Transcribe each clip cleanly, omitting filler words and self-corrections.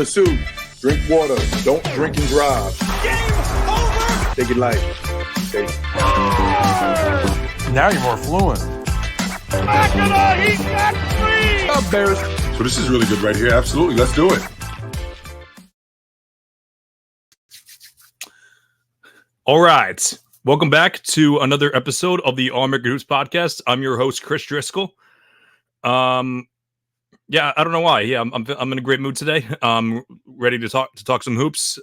Pursue. Drink water. Don't drink and drive. Game over! Take it light. Okay. Now you're more fluent. Makina, he's got three! Up, Bears. So this is really good right here. Absolutely. Let's do it. All right. Welcome back to another episode of the All American Hoops podcast. I'm your host, Chris Driscoll. Yeah, I don't know why. Yeah, I'm in a great mood today. Ready to talk some hoops.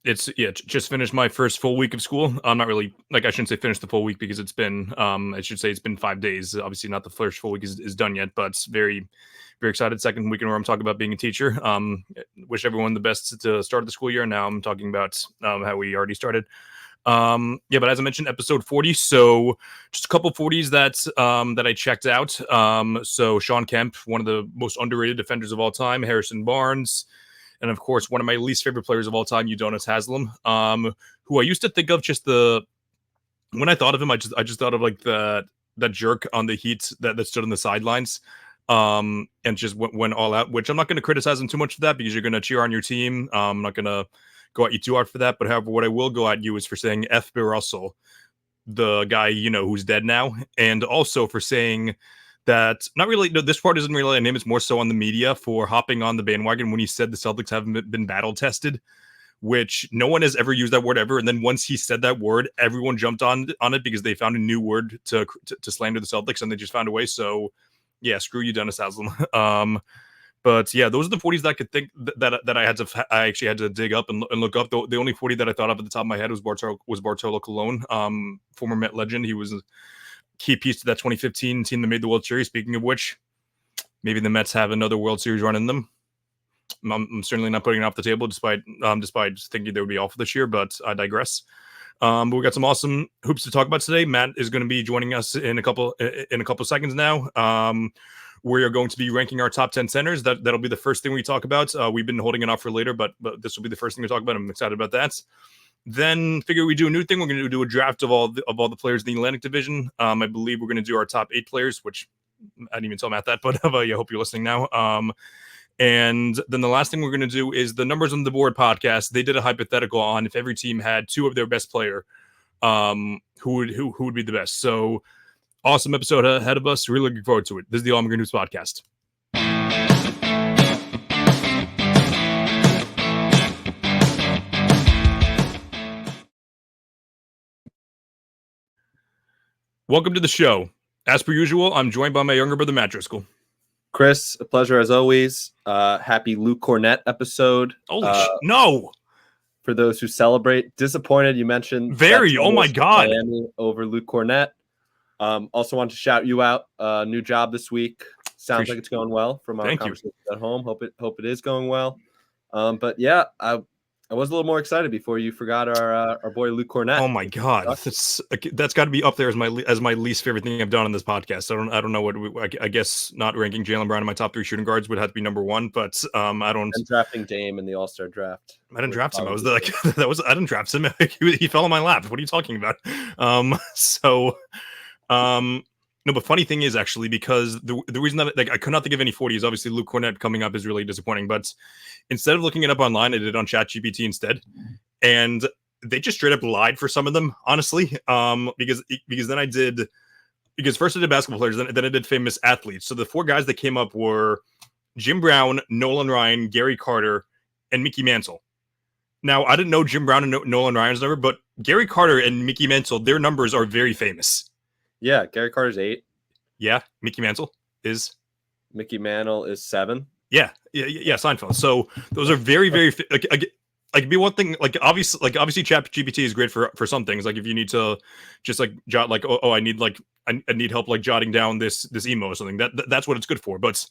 Just finished my first full week of school. I'm not really I shouldn't say finished the full week because it's been I should say it's been 5 days. Obviously, not the first full week is done yet, but very, very excited. Second week in where I'm talking about being a teacher. Wish everyone the best to the start of the school year. Now I'm talking about how we already started. But as I mentioned, episode 40. So just a couple 40s that I checked out. So Sean Kemp, one of the most underrated defenders of all time, Harrison Barnes, and of course, one of my least favorite players of all time, Udonis Haslem, who I used to think of when I thought of him, I just thought of like that jerk on the Heat that stood on the sidelines, and just went all out, which I'm not going to criticize him too much for that because you're going to cheer on your team. I'm not going to go at you too hard for that. But however, what I will go at you is for saying F. Bill Russell, the guy, who's dead now. And also for saying that this part isn't really on him. It's more so on the media for hopping on the bandwagon when he said the Celtics haven't been battle tested, which no one has ever used that word ever. And then once he said that word, everyone jumped on it because they found a new word to slander the Celtics and they just found a way. So yeah, screw you, Dennis Haslem. But yeah, those are the 40s that I could think that I actually had to dig up and look up. The only 40 that I thought of at the top of my head was Bartolo Colon, former Met legend. He was a key piece to that 2015 team that made the World Series. Speaking of which, maybe the Mets have another World Series run in them. I'm certainly not putting it off the table, despite thinking they would be awful this year. But I digress. But we got some awesome hoops to talk about today. Matt is going to be joining us in a couple seconds now. We are going to be ranking our top 10 centers. That'll be the first thing we talk about. We've been holding it off for later, but this will be the first thing we talk about. I'm excited about that. Then figure we do a new thing. We're going to do a draft of all the players in the Atlantic Division. I believe we're going to do our top 8 players, which I didn't even tell Matt that, but I hope you're listening now. And then the last thing we're going to do is the Numbers on the Board podcast. They did a hypothetical on if every team had 2 of their best player, who would be the best. So awesome episode ahead of us. Really looking forward to it. This is the All American Hoops podcast. Welcome to the show. As per usual, I'm joined by my younger brother, Matt Driscoll. Chris, a pleasure as always. Happy Luke Cornett episode. Holy no! For those who celebrate, disappointed you mentioned very. Oh my God! Miami over Luke Cornett. Also want to shout you out. New job this week. Sounds like it's going well from our conversations at home. Hope it is going well. But yeah, I was a little more excited before you forgot our boy Luke Cornett. Oh my God, that's got to be up there as my least favorite thing I've done on this podcast. I don't know what I guess not ranking Jaylen Brown in my top 3 shooting guards would have to be number 1, but I don't. And drafting Dame in the All-Star draft. I didn't draft him. I didn't draft him. He fell on my lap. What are you talking about? No, but funny thing is actually because the reason that I could not think of any 40 is obviously Luke Cornett coming up is really disappointing. But instead of looking it up online, I did it on ChatGPT instead, and they just straight up lied for some of them, honestly. Because first I did basketball players, then I did famous athletes. So the 4 guys that came up were Jim Brown, Nolan Ryan, Gary Carter, and Mickey Mantle. Now I didn't know Jim Brown and Nolan Ryan's number, but Gary Carter and Mickey Mantle, their numbers are very famous. Yeah, Gary Carter's 8. Yeah, Mickey Mantle is 7. Yeah, Seinfeld. So those are very, very like be one thing. Like obviously ChatGPT is great for some things. Like if you need to just like jot like I need help like jotting down this emo or something. That's what it's good for. But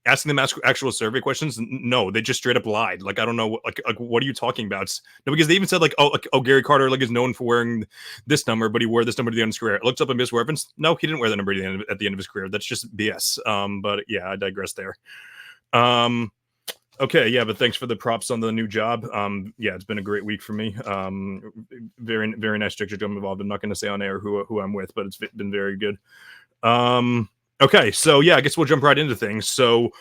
asking them actual survey questions, no, they just straight up lied. Like I don't know, like what are you talking about? No, because they even said like Gary Carter like is known for wearing this number, but he wore this number to the end of his career. It looks up in his weapons. No, he didn't wear the number at the end of his career. That's just BS. But yeah, I digress there. Okay, yeah, but thanks for the props on the new job. Yeah, it's been a great week for me. Very, very nice chick I'm involved. I'm not going to say on air who I'm with, but it's been very good. Okay, so yeah, I guess we'll jump right into things. So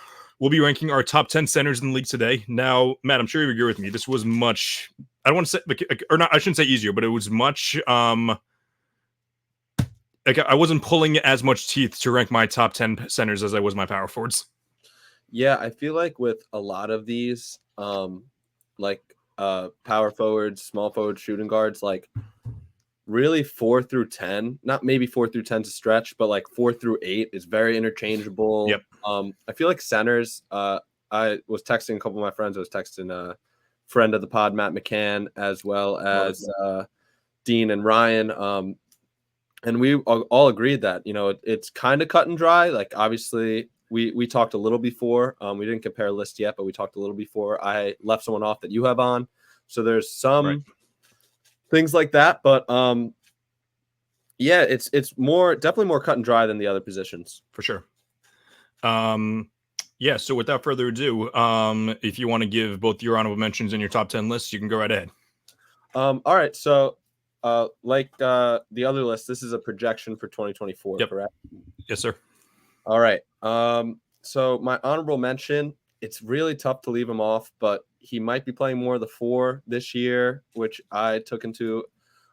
we'll be ranking our top 10 centers in the league today. Now, Matt, I'm sure you agree with me. This was much, I don't want to say, or not, I shouldn't say easier, but it was much, like I wasn't pulling as much teeth to rank my top 10 centers as I was my power forwards. Yeah, I feel like with a lot of these, like power forwards, small forwards, shooting guards, like really 4 through 10, not maybe 4 through 10 to stretch, but like 4 through 8 is very interchangeable. Yep. I feel like centers, I was texting a couple of my friends. I was texting a friend of the pod, Matt McCann, as well as Dean and Ryan. And we all agreed that, you know, it's kind of cut and dry. Like, obviously, we talked a little before. We didn't compare a list yet, but we talked a little before. I left someone off that you have on. So there's some things like that. But, yeah, it's definitely more cut and dry than the other positions. For sure. Yeah, so without further ado, if you want to give both your honorable mentions and your top 10 lists, you can go right ahead. All right, so like the other list, this is a projection for 2024, correct? Yes, sir. All right. So my honorable mention, it's really tough to leave him off, but he might be playing more of the 4 this year, which I took into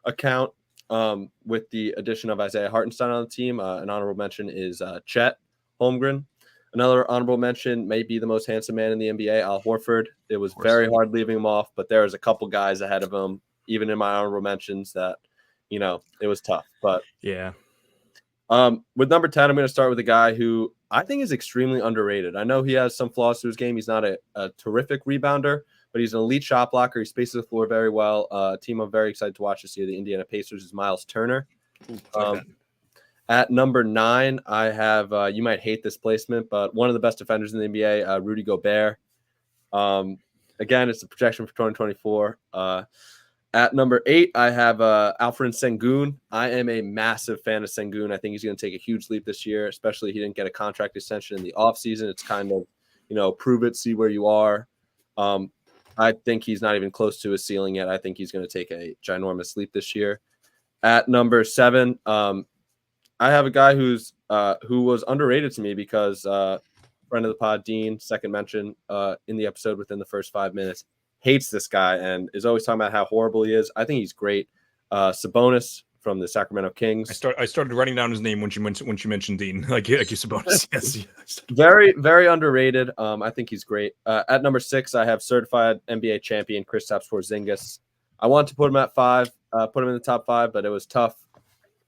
account with the addition of Isaiah Hartenstein on the team. An honorable mention is Chet Holmgren. Another honorable mention may be the most handsome man in the NBA, Al Horford. It was very hard leaving him off, but there was a couple guys ahead of him, even in my honorable mentions, that, you know, it was tough. But yeah. With number 10, I'm going to start with a guy who I think is extremely underrated. I know he has some flaws to his game. He's not a terrific rebounder, but he's an elite shot blocker. He spaces the floor very well. A team I'm very excited to watch this year, the Indiana Pacers, is Miles Turner. At number 9, I have, you might hate this placement, but one of the best defenders in the NBA, Rudy Gobert. Again, it's a projection for 2024. At number 8, I have Alfred Sengun. I am a massive fan of Sengun. I think he's going to take a huge leap this year, especially he didn't get a contract extension in the offseason. It's kind of, you know, prove it, see where you are. I think he's not even close to his ceiling yet. I think he's going to take a ginormous leap this year. At number 7, I have a guy who was underrated to me because friend of the pod, Dean, second mention in the episode within the first 5 minutes, hates this guy and is always talking about how horrible he is. I think he's great. Sabonis from the Sacramento Kings. I started writing down his name when you mentioned Dean, like you Sabonis. Yes. Very, very underrated. I think he's great. At number 6, I have certified NBA champion Kristaps Porzingis. I want to put him at 5, put him in the top 5, but it was tough.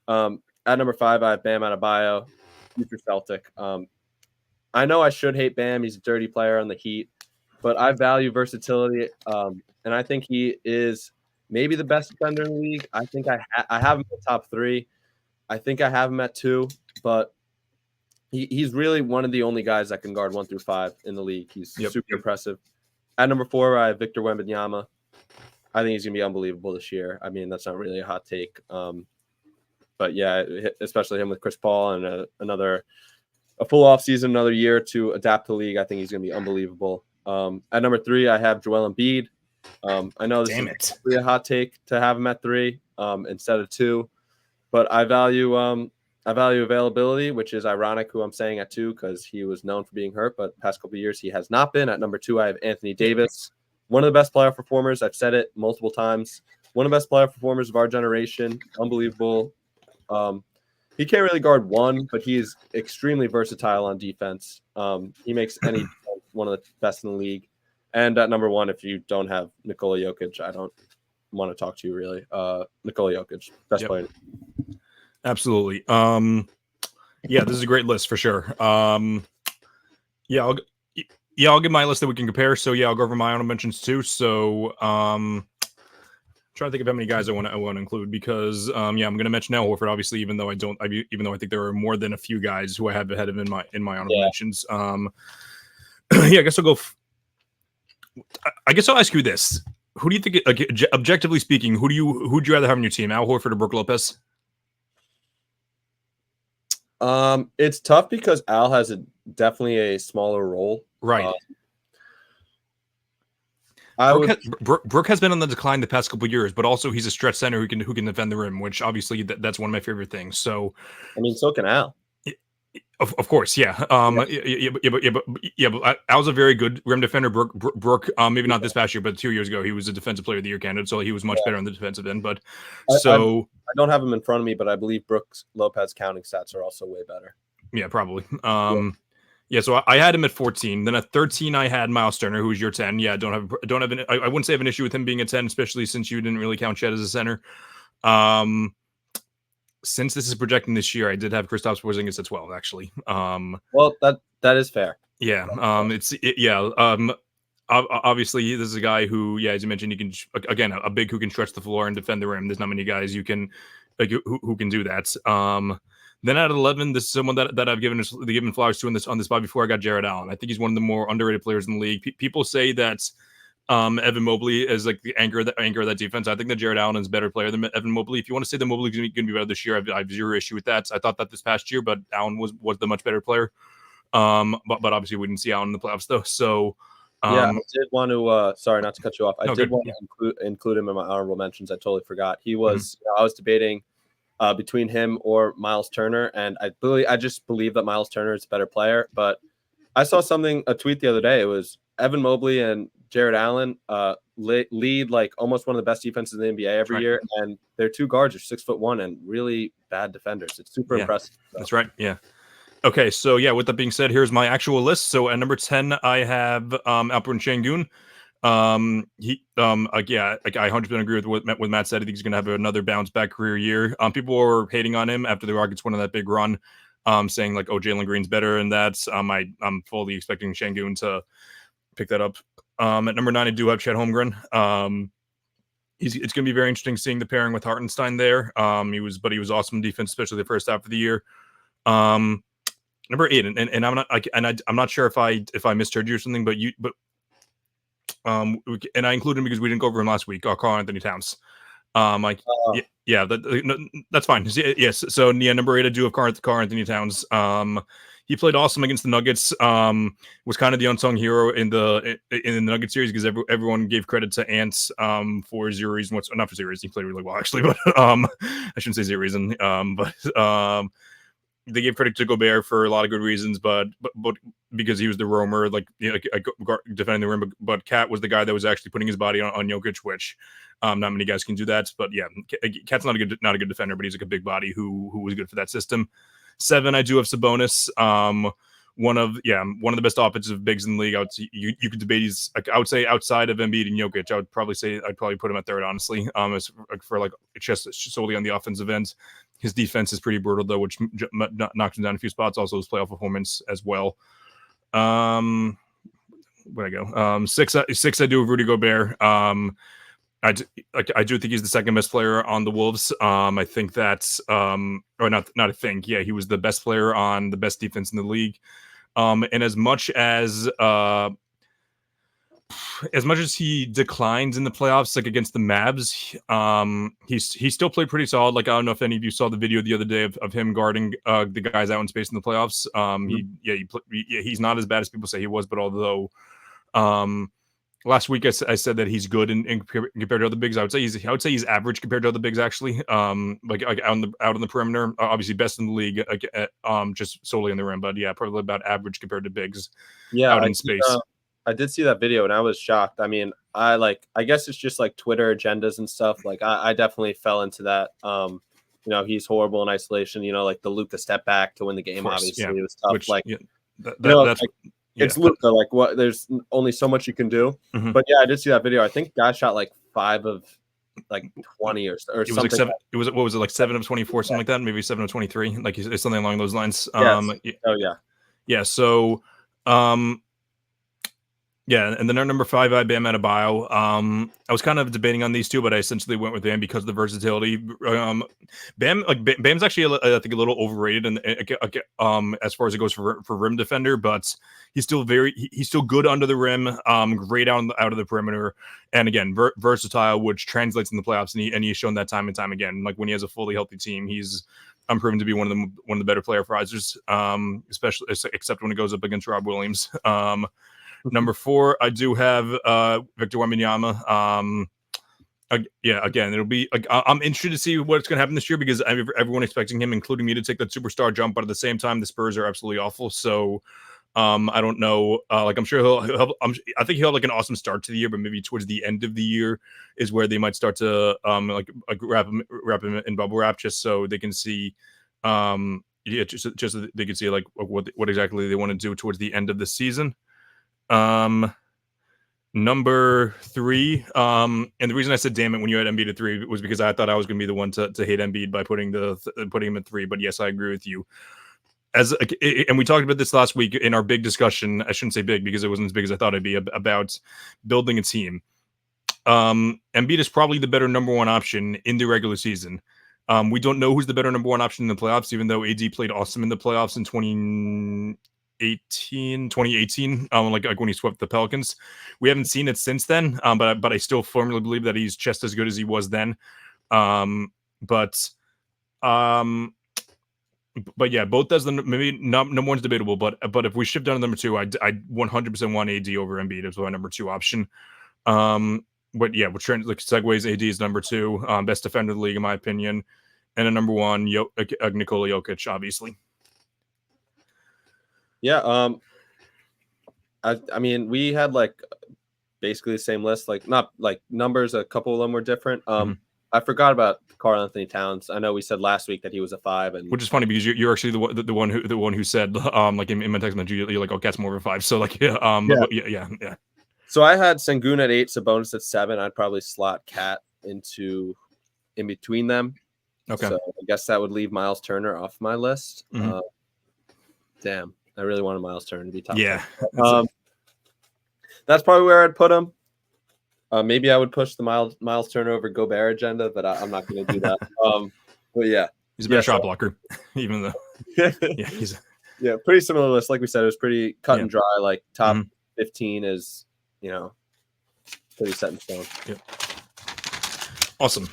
At number 5, I have Bam Adebayo, future Celtic. I know I should hate Bam. He's a dirty player on the Heat, but I value versatility, and I think he is maybe the best defender in the league. I think I have him in the top 3. I think I have him at 2, but he's really one of the only guys that can guard 1 through 5 in the league. He's super impressive. At number 4, I have Victor Wembanyama. I think he's going to be unbelievable this year. I mean, that's not really a hot take. But yeah, especially him with Chris Paul and a full offseason, another year to adapt to the league. I think he's going to be unbelievable. At number 3, I have Joel Embiid. I know this is really a hot take to have him at 3 instead of 2, but I value availability, which is ironic who I'm saying at 2 because he was known for being hurt, but past couple of years he has not been. At number 2, I have Anthony Davis, one of the best playoff performers. I've said it multiple times. One of the best playoff performers of our generation. Unbelievable. He can't really guard 1, but he is extremely versatile on defense. He makes any one of the best in the league. And at number 1, if you don't have Nikola Jokic, I don't want to talk to you really. Nikola Jokic, best player. Absolutely. Yeah, this is a great list for sure. Yeah, I'll give my list that we can compare. So yeah, I'll go over my honorable mentions too. So trying to think of how many guys I want to include because yeah, I'm going to mention Al Horford obviously, even though I think there are more than a few guys who I have ahead of in my honorable mentions. Yeah, I guess I'll go. I guess I'll ask you this: who do you think, like, objectively speaking, who'd you rather have on your team, Al Horford or Brook Lopez? It's tough because Al has definitely a smaller role, right? Brook has been on the decline the past couple of years, but also he's a stretch center who can defend the rim, which obviously that's one of my favorite things. So, I mean, so can Al. Of course, yeah. But Al's a very good rim defender. Brooke, maybe not this past year, but 2 years ago, he was a Defensive Player of the Year candidate, so he was much better on the defensive end. But I don't have him in front of me, but I believe Brooks Lopez counting stats are also way better. Yeah, probably. So I had him at 14. Then at 13, I had Miles Turner, who's your 10. Yeah, I wouldn't say I have an issue with him being a 10, especially since you didn't really count Chet as a center. Since this is projecting this year, I did have Kristaps Porzingis at 12, actually. Well, that is fair. Yeah. Obviously, this is a guy who, as you mentioned, he can, again, a big who can stretch the floor and defend the rim. There's not many guys who can do that. Then at 11, this is someone that I've given flowers to on this spot before. I got Jared Allen. I think he's one of the more underrated players in the league. People say that Evan Mobley is like the anchor of that defense. I think that Jared Allen is a better player than Evan Mobley. If you want to say that Mobley is going to be better this year, I have zero issue with that. I thought that this past year, but Allen was the much better player. But obviously we didn't see Allen in the playoffs though. So I did want to. Sorry, not to cut you off. I did want to include him in my honorable mentions. I totally forgot. He was. I was debating between him or Miles Turner, and I just believe that Miles Turner is a better player. But I saw a tweet the other day. It was Evan Mobley and Jared Allen lead like almost one of the best defenses in the NBA every year, and their two guards are 6'1" and really bad defenders. It's super impressive. So. That's right. Yeah. Okay, so with that being said, here's my actual list. So at number 10, I have Alperen Şengün. I 100% agree with what Matt said. I think he's going to have another bounce back career year. People were hating on him after the Rockets went on that big run, saying like, "Oh, Jalen Green's better," and that's I'm fully expecting Şengün to pick that up. At number 9, I do have Chet Holmgren. It's going to be very interesting seeing the pairing with Hartenstein there. He was awesome in defense, especially the first half of the year. Number 8, and I'm not sure if I misheard you or something, but and I included him because we didn't go over him last week. Karl Anthony Towns. That's fine. Yes. So number 8, I do have Karl Anthony Towns. He played awesome against the Nuggets. Was kind of the unsung hero in the Nuggets series because everyone gave credit to Ant for zero reason. Not for zero reason. He played really well actually, but I shouldn't say zero reason. They gave credit to Gobert for a lot of good reasons, but because he was the roamer, defending the rim. But Cat was the guy that was actually putting his body on Jokic, which not many guys can do that. But Cat's not a good defender, but he's like a big body who was good for that system. 7, I do have Sabonis. One of the best offensive bigs in the league. You could debate I would say outside of Embiid and Jokic, I'd probably put him at third, honestly. For just solely on the offensive end. His defense is pretty brutal though, which knocks him down a few spots. Also his playoff performance as well. Where'd I go? 6, I do have Rudy Gobert. I do think he's the second best player on the Wolves. I think that's he was the best player on the best defense in the league. And as much as he declines in the playoffs, like against the Mavs, he still played pretty solid. Like I don't know if any of you saw the video the other day of him guarding the guys out in space in the playoffs. He's not as bad as people say he was, but although last week I said that he's good in compared to other bigs, I would say he's average compared to other bigs actually. Like out on the perimeter, obviously best in the league, just solely in the rim, but probably about average compared to bigs. Out in space. I did see that video and I was shocked. I mean, I guess it's just like Twitter agendas and stuff. Like I definitely fell into that. He's horrible in isolation. Like the Luka step back to win the game. Obviously, it was tough. It's Luka. Like what? There's only so much you can do. Mm-hmm. But I did see that video. I think guy shot like 5 of like 20 or something. It was like 7. It was what was it like 7 of 24, something like that? Maybe 7 of 23. Like it's something along those lines. Yes. So. And then our number 5, I had Bam Adebayo. I was kind of debating on these two, but I essentially went with Bam because of the versatility. Bam's actually, I think, a little overrated, and as far as it goes for rim defender, but he's still good under the rim, great out of the perimeter, and again, versatile, which translates in the playoffs, and he's shown that time and time again. Like when he has a fully healthy team, he's proven to be one of the better player prizers, especially except when it goes up against Rob Williams. Number 4, I do have Victor Wembanyama. Yeah, again, it'll be. I'm interested to see what's going to happen this year because everyone expecting him, including me, to take that superstar jump. But at the same time, the Spurs are absolutely awful. So, I don't know. I'm sure I think he'll have like an awesome start to the year, but maybe towards the end of the year is where they might start to wrap him in bubble wrap, just so they can see, just so they can see like what exactly they want to do towards the end of the season. Number 3, and the reason I said damn it when you had Embiid at 3 was because I thought I was going to be the one to hate Embiid by putting him at 3. But yes, I agree with you. And we talked about this last week in our big discussion. I shouldn't say big because it wasn't as big as I thought it'd be about building a team. Embiid is probably the better number 1 option in the regular season. We don't know who's the better number 1 option in the playoffs, even though AD played awesome in the playoffs in 2018, like when he swept the Pelicans. We haven't seen it since then, but I still firmly believe that he's just as good as he was then. But yeah, both as the maybe number 1's debatable, but if we shift down to number 2, I 100% want AD over Embiid as my number 2 option. But yeah, we're trying like segues. AD is number 2, best defender of the league in my opinion, and a number 1, Nikola Jokic, obviously. Yeah, I mean, we had like basically the same list, like not like numbers. A couple of them were different. I forgot about Karl Anthony Towns. I know we said last week that he was a 5, and which is funny because you're actually the one who said like in my text message you're like, oh, Cat's more of a 5. So like yeah. So I had Sengun at 8, Sabonis at 7. I'd probably slot Cat in between them. Okay. So I guess that would leave Miles Turner off my list. Damn, I really wanted Miles Turner to be top. Yeah. That's probably where I'd put him. Maybe I would push the Miles Turner over Gobert agenda, but I'm not going to do that. But yeah, he's a better shot blocker, even though he's pretty similar list. Like we said, it was pretty cut and dry. Like top 15 is pretty set in stone. Yeah. Awesome.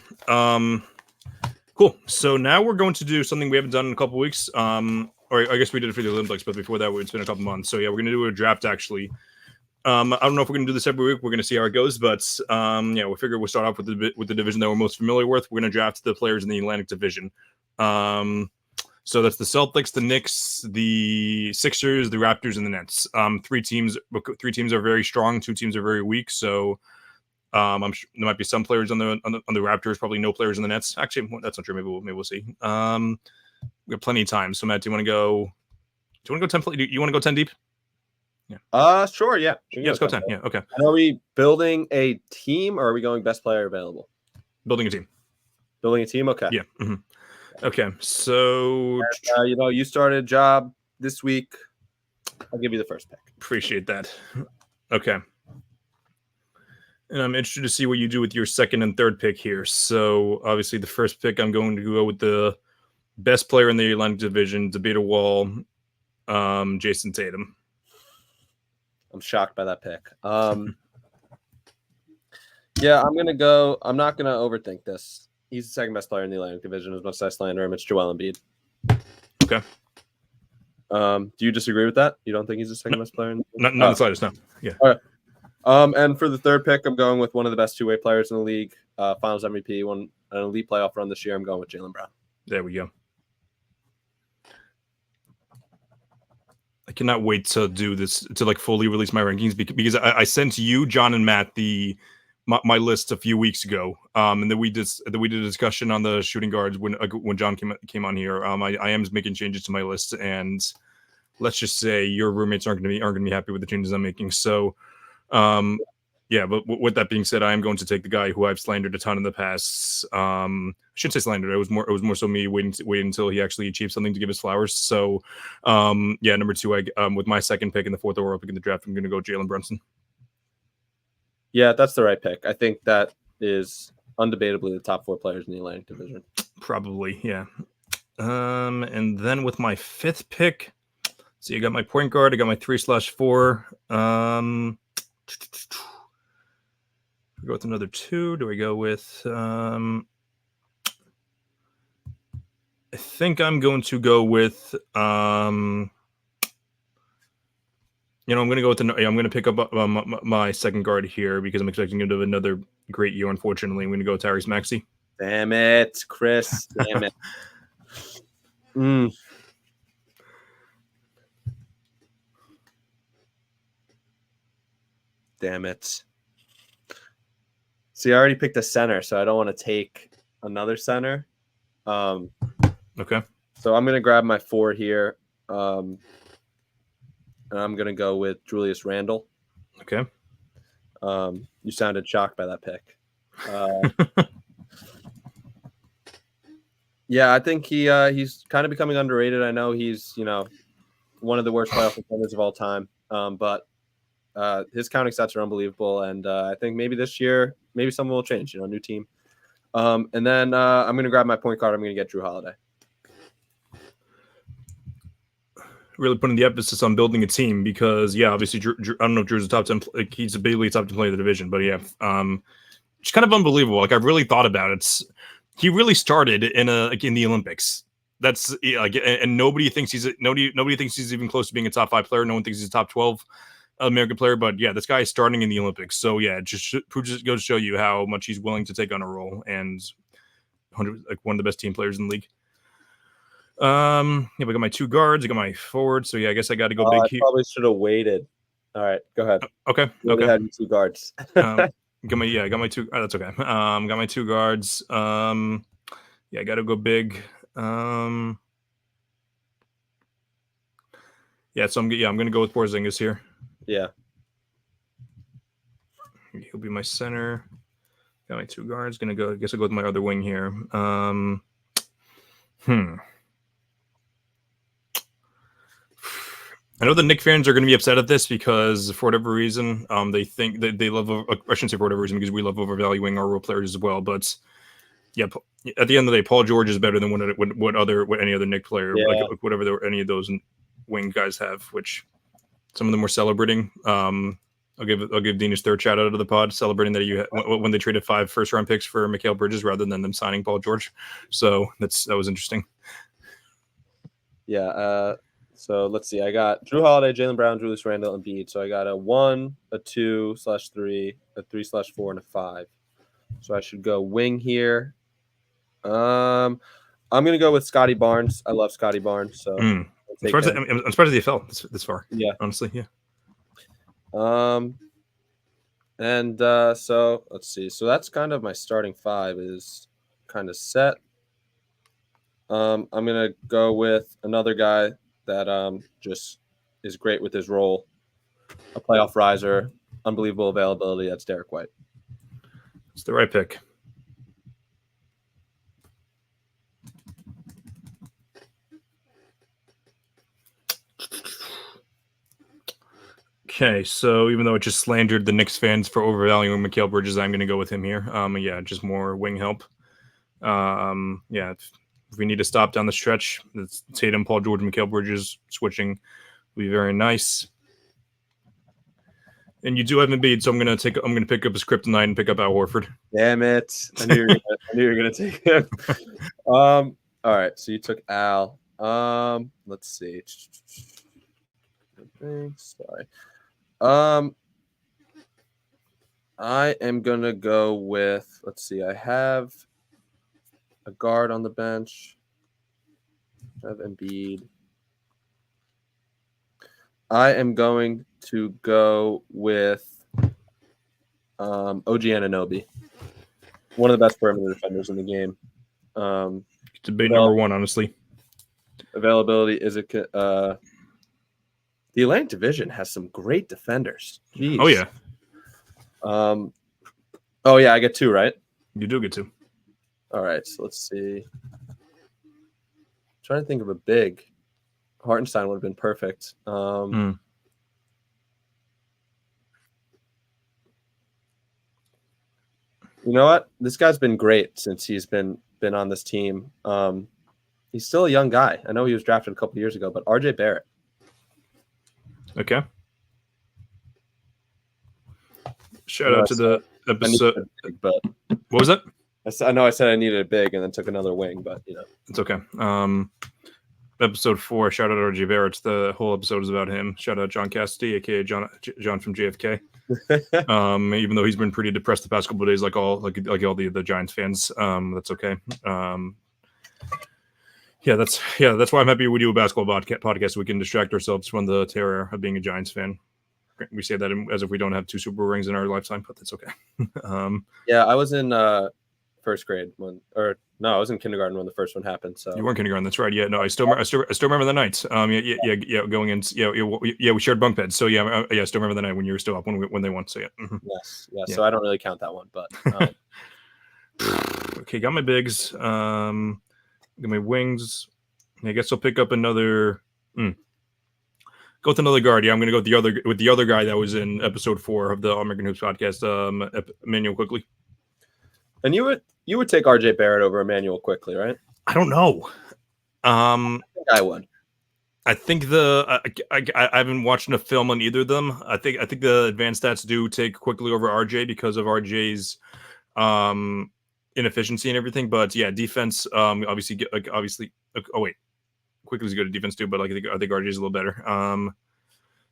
Cool. So now we're going to do something we haven't done in a couple weeks. Or I guess we did it for the Olympics, but before that, it's been a couple months. So yeah, we're going to do a draft actually. I don't know if we're going to do this every week. We're going to see how it goes, but we figure we'll start off with the division that we're most familiar with. We're going to draft the players in the Atlantic Division. So that's the Celtics, the Knicks, the Sixers, the Raptors, and the Nets. 3 teams are very strong. 2 teams are very weak. So I'm sure there might be some players on the Raptors. Probably no players in the Nets. Actually, that's not true. Maybe we'll see. We have plenty of time. So Matt, do you want to go 10? Do you want to go 10 deep? Yeah. Sure. Yeah. Let's go 10. Yeah. Okay. And are we building a team or are we going best player available? Building a team. Building a team. Okay. Yeah. Okay. So and, you started a job this week. I'll give you the first pick. Appreciate that. Okay. And I'm interested to see what you do with your second and third pick here. So obviously the first pick, I'm going to go with the best player in the Atlantic Division, Debater Wall, Jason Tatum. I'm shocked by that pick. Yeah, I'm going to go. I'm not going to overthink this. He's the second best player in the Atlantic Division. As much as I slander him, it's Joel Embiid. Okay. Do you disagree with that? You don't think he's the second best player? Not the slightest, no. Yeah. All right. And for the third pick, I'm going with one of the best 2-way players in the league, Finals MVP, won an elite playoff run this year. I'm going with Jaylen Brown. There we go. I cannot wait to do this, to like fully release my rankings because I sent you, John, and Matt my list a few weeks ago, and then we did a discussion on the shooting guards when John came on here. I am making changes to my list, and let's just say your roommates aren't going to be happy with the changes I'm making. So, but with that being said, I am going to take the guy who I've slandered a ton in the past. I shouldn't say slandered. It was more so me waiting until he actually achieved something to give his flowers. So, number 2, with my second pick in the 4th overall pick in the draft, I'm going to go Jalen Brunson. Yeah, that's the right pick. I think that is undebatably the top 4 players in the Atlantic Division. Probably, yeah. And then with my 5th pick, so you got my point guard. I got my 3/4. Go with another 2. Do we go with? I think I'm going to go with. I'm going to go with I'm going to pick up my second guard here because I'm expecting him to have another great year. Unfortunately, I'm going to go Tyrese Maxey. Damn it, Chris. Damn it. Damn it. See, I already picked a center, so I don't want to take another center. Okay. So I'm going to grab my 4 here. And I'm going to go with Julius Randle. Okay. You sounded shocked by that pick. Yeah, I think he's kind of becoming underrated. I know he's, one of the worst playoff defenders of all time. But his counting stats are unbelievable. And I think maybe this year, maybe something will change, new team. And then I'm going to grab my point guard. I'm going to get Drew Holiday. Really putting the emphasis on building a team because, obviously, Drew, I don't know if Drew's a top 10. He's a basically top 10 player of the division, but it's kind of unbelievable. Like I've really thought about it. He really started in the Olympics. That's and nobody thinks he's even close to being a top 5 player. No one thinks he's a top 12 American player. But this guy is starting in the Olympics. So it just goes to show you how much he's willing to take on a role and one of the best team players in the league. We got my 2 guards. I got my forward. So I guess I got to go big here. Probably should have waited. All right, go ahead. Okay. Had 2 guards. I got my 2. That's okay. Got my 2 guards. I got to go big. So I'm going to go with Porzingis here. Yeah. He'll be my center. Got my 2 guards. I guess I'll go with my other wing here. I know the Knicks fans are going to be upset at this because for whatever reason, they think that they love. I shouldn't say for whatever reason because we love overvaluing our role players as well. But at the end of the day, Paul George is better than what any other Knicks player, whatever any of those wing guys have. Which some of them were celebrating. I'll give Dean his 3rd shout out of the pod, celebrating that when they traded 5 first-round picks for Mikal Bridges rather than them signing Paul George. So that was interesting. Yeah. So let's see. I got Drew Holiday, Jaylen Brown, Julius Randle, and Embiid. So I got a 1, a 2/3, a 3/4, and a 5. So I should go wing here. I'm gonna go with Scotty Barnes. I love Scotty Barnes. So I'm surprised that he fell this far. Yeah, honestly, yeah. So let's see. So that's kind of my starting 5 is kind of set. I'm gonna go with another guy that just is great with his role, a playoff riser, unbelievable availability. That's Derek White. It's the right pick. Okay, so even though it just slandered the Knicks fans for overvaluing Mikal Bridges, I'm going to go with him here. Just more wing help. If we need to stop down the stretch, it's Tatum, Paul George, Mikal Bridges switching will be very nice. And you do have Embiid, so I'm gonna pick up his kryptonite and pick up Al Horford. Damn it! I knew you were gonna take him. All right, so you took Al. Let's see. Sorry. I am gonna go with. Let's see. I have a guard on the bench. I have Embiid. I am going to go with OG Anunoby, one of the best perimeter defenders in the game. Debate number 1, honestly. Availability is the Atlantic Division has some great defenders. Jeez. Oh yeah. I get 2, right? You do get 2. All right, so let's see. I'm trying to think of a big. Hartenstein would have been perfect. You know what? This guy's been great since he's been on this team. He's still a young guy. I know he was drafted a couple years ago, but RJ Barrett. Okay. Shout out to the episode. But what was that? I know I said I needed a big and then took another wing, but it's okay. episode 4. Shout out RJ Barrett. The whole episode is about him. Shout out John Cassidy, aka John from JFK. Even though he's been pretty depressed the past couple of days, like all the Giants fans. That's okay. That's why I'm happy we do a basketball podcast. So we can distract ourselves from the terror of being a Giants fan. We say that as if we don't have 2 Super Bowl rings in our lifetime, but that's okay. I was in first grade I was in kindergarten when the first one happened. So you weren't kindergarten, that's right. Yeah, no, I still remember the night. Going in. We shared bunk beds. So I still remember the night when you were still up when they won. So yeah. Mm-hmm. Yes. So I don't really count that one, but okay, got my bigs. Got my wings. I guess I'll pick up another. Go with another guard. Yeah, I'm going to go with the other guy that was in episode 4 of the American Hoops podcast, Emmanuel Quickly. And you would take RJ Barrett over Emmanuel Quickly, right? I don't know. I think I would. I think I haven't watched a film on either of them. I think the advanced stats do take Quickly over RJ because of RJ's inefficiency and everything. But yeah, defense obviously. Oh wait. Quickly's good at defense too, but I think RJ is a little better.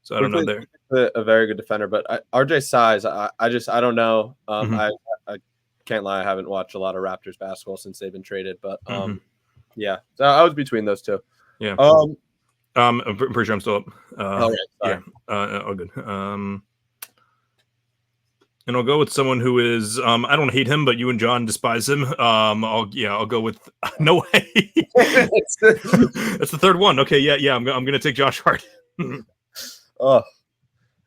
So I don't know there. A very good defender, but RJ's size, I don't know. I can't lie, I haven't watched a lot of Raptors basketball since they've been traded, but yeah. So I was between those two. Yeah. I'm pretty sure I'm still up. Sorry. Yeah. All good. And I'll go with someone who is I don't hate him, but you and John despise him. I'll go with no way. That's the third one. Okay, yeah. I'm gonna take Josh Hart. Oh,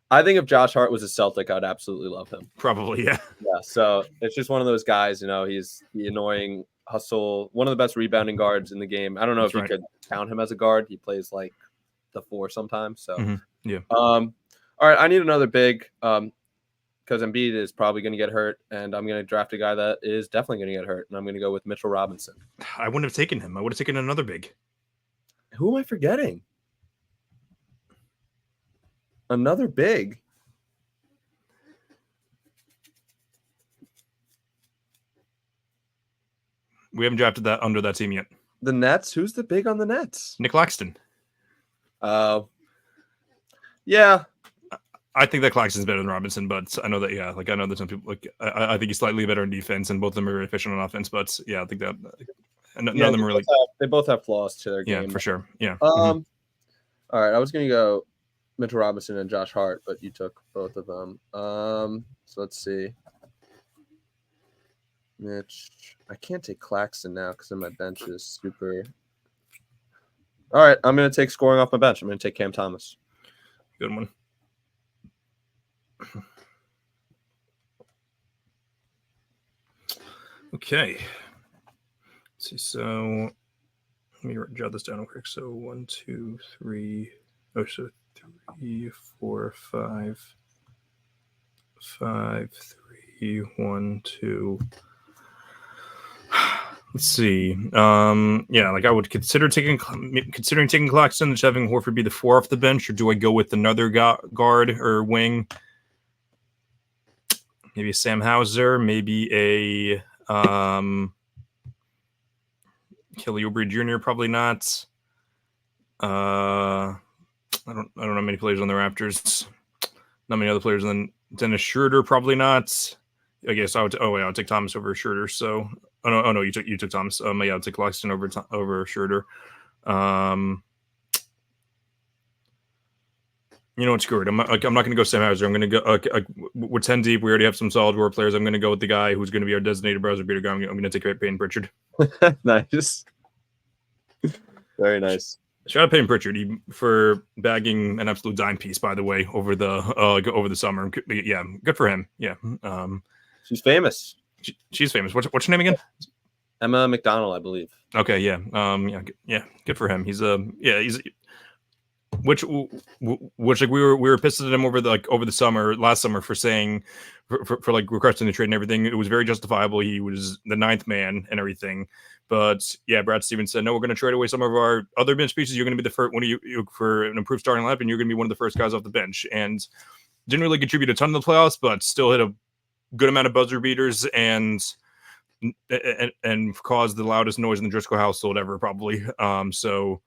I think if Josh Hart was a Celtic, I'd absolutely love him. Probably, yeah. Yeah. So it's just one of those guys. He's the annoying hustle, one of the best rebounding guards in the game. I don't know if you could count him as a guard. He plays like the 4 sometimes. So yeah. All right, I need another big. Because Embiid is probably going to get hurt, and I'm going to draft a guy that is definitely going to get hurt, and I'm going to go with Mitchell Robinson. I wouldn't have taken him. I would have taken another big. Who am I forgetting? Another big. We haven't drafted that under that team yet. The Nets? Who's the big on the Nets? Nick Claxton. Yeah. I think that Claxton's better than Robinson, but I know that I know that some people I think he's slightly better in defense, and both of them are efficient on offense. But yeah, I think that none of them really. They both have flaws to their game. Yeah, for sure. Yeah. All right, I was gonna go Mitchell Robinson and Josh Hart, but you took both of them. So let's see. Mitch, I can't take Claxton now because my bench is super. All right, I'm gonna take scoring off my bench. I'm gonna take Cam Thomas. Good one. Okay. Let's see. So let me jot this down real quick. So 1, 2, 3. Oh, so 3, 4, 5. 5, 3, 1, 2. Let's see. I would considering taking Claxton and having Horford be the 4 off the bench, or do I go with another guard or wing? Maybe a Sam Hauser, maybe a Kelly Oubre Jr. Probably not. I don't know many players on the Raptors. Not many other players than Dennis Schroeder. Probably not. I guess I would. I'll take Thomas over Schroeder. So, no, you took Thomas. I'll take Claxton over Schroeder. You know what? Screw it. I'm not going to go Sam Hauser. I'm going to go with 10 deep. We already have some solid role players. I'm going to go with the guy who's going to be our designated browser beater guy. I'm going to take Payton Pritchard. Nice. Very nice. Shout out Payton Pritchard for bagging an absolute dime piece, by the way, over the summer. Yeah, good for him. Yeah. She's famous. She's famous. What's her name again? Emma McDonald, I believe. Okay. Yeah. Yeah. Good for him. He's which like we were pissed at him over the last summer for saying for like requesting the trade and everything. It was very justifiable. He was the 9th man and everything. But yeah, Brad Stevens said, no, we're going to trade away some of our other bench pieces. You're going to be the first one of you for an improved starting lineup, and you're going to be one of the first guys off the bench. And didn't really contribute a ton to the playoffs, but still hit a good amount of buzzer beaters and caused the loudest noise in the Driscoll household ever, probably. So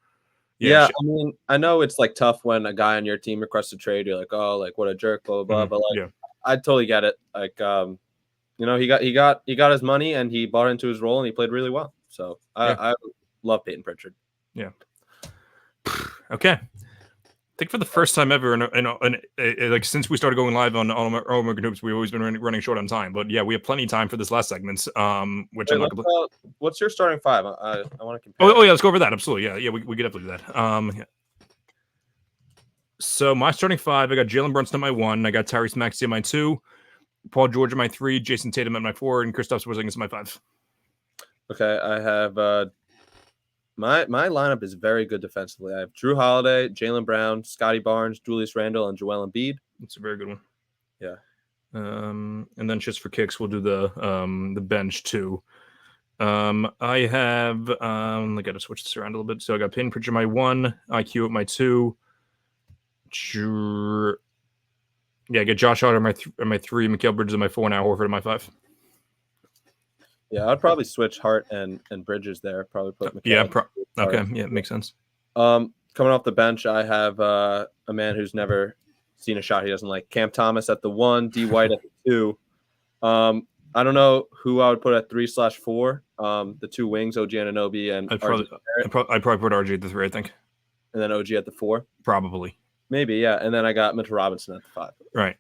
Yeah, I mean, I know it's like tough when a guy on your team requests a trade. You're like, oh, like what a jerk, blah blah blah. But like, I totally get it. Like, he got his money and he bought into his role and he played really well. So I love Peyton Pritchard. Yeah. Okay. I think for the first time ever, like since we started going live on All American Hoops, we've always been running short on time. But yeah, we have plenty of time for this last segment. What's your starting five? I want to compare. Oh yeah, let's go over that. Absolutely, yeah, we could definitely do that. So my starting five, I got Jalen Brunson at my 1, I got Tyrese Maxey at my 2, Paul George at my 3, Jason Tatum at my 4, and Kristaps Porzingis at my 5. Okay, I have my lineup is very good defensively. I have Drew Holiday, Jaylen Brown, Scotty Barnes, Julius Randle, and Joel Embiid. That's a very good one. Yeah. And then just for kicks, we'll do the bench too. I have I got to switch this around a little bit. So I got Peyton Pritchard at my 1, IQ at my 2. I get Josh Hart at my 3, Mikal Bridges at my 4, and Al Horford at my 5. Yeah, I'd probably switch Hart and Bridges there. Probably put Mikal. Okay, yeah, makes sense. Coming off the bench, I have a man who's never seen a shot he doesn't like. Cam Thomas at the 1, D White at the 2. I don't know who I would put at 3/4. The 2 wings, OG Anunoby and I'd probably put RJ at the 3, I think. And then OG at the 4? Probably. Maybe, yeah. And then I got Mitchell Robinson at the 5. Right.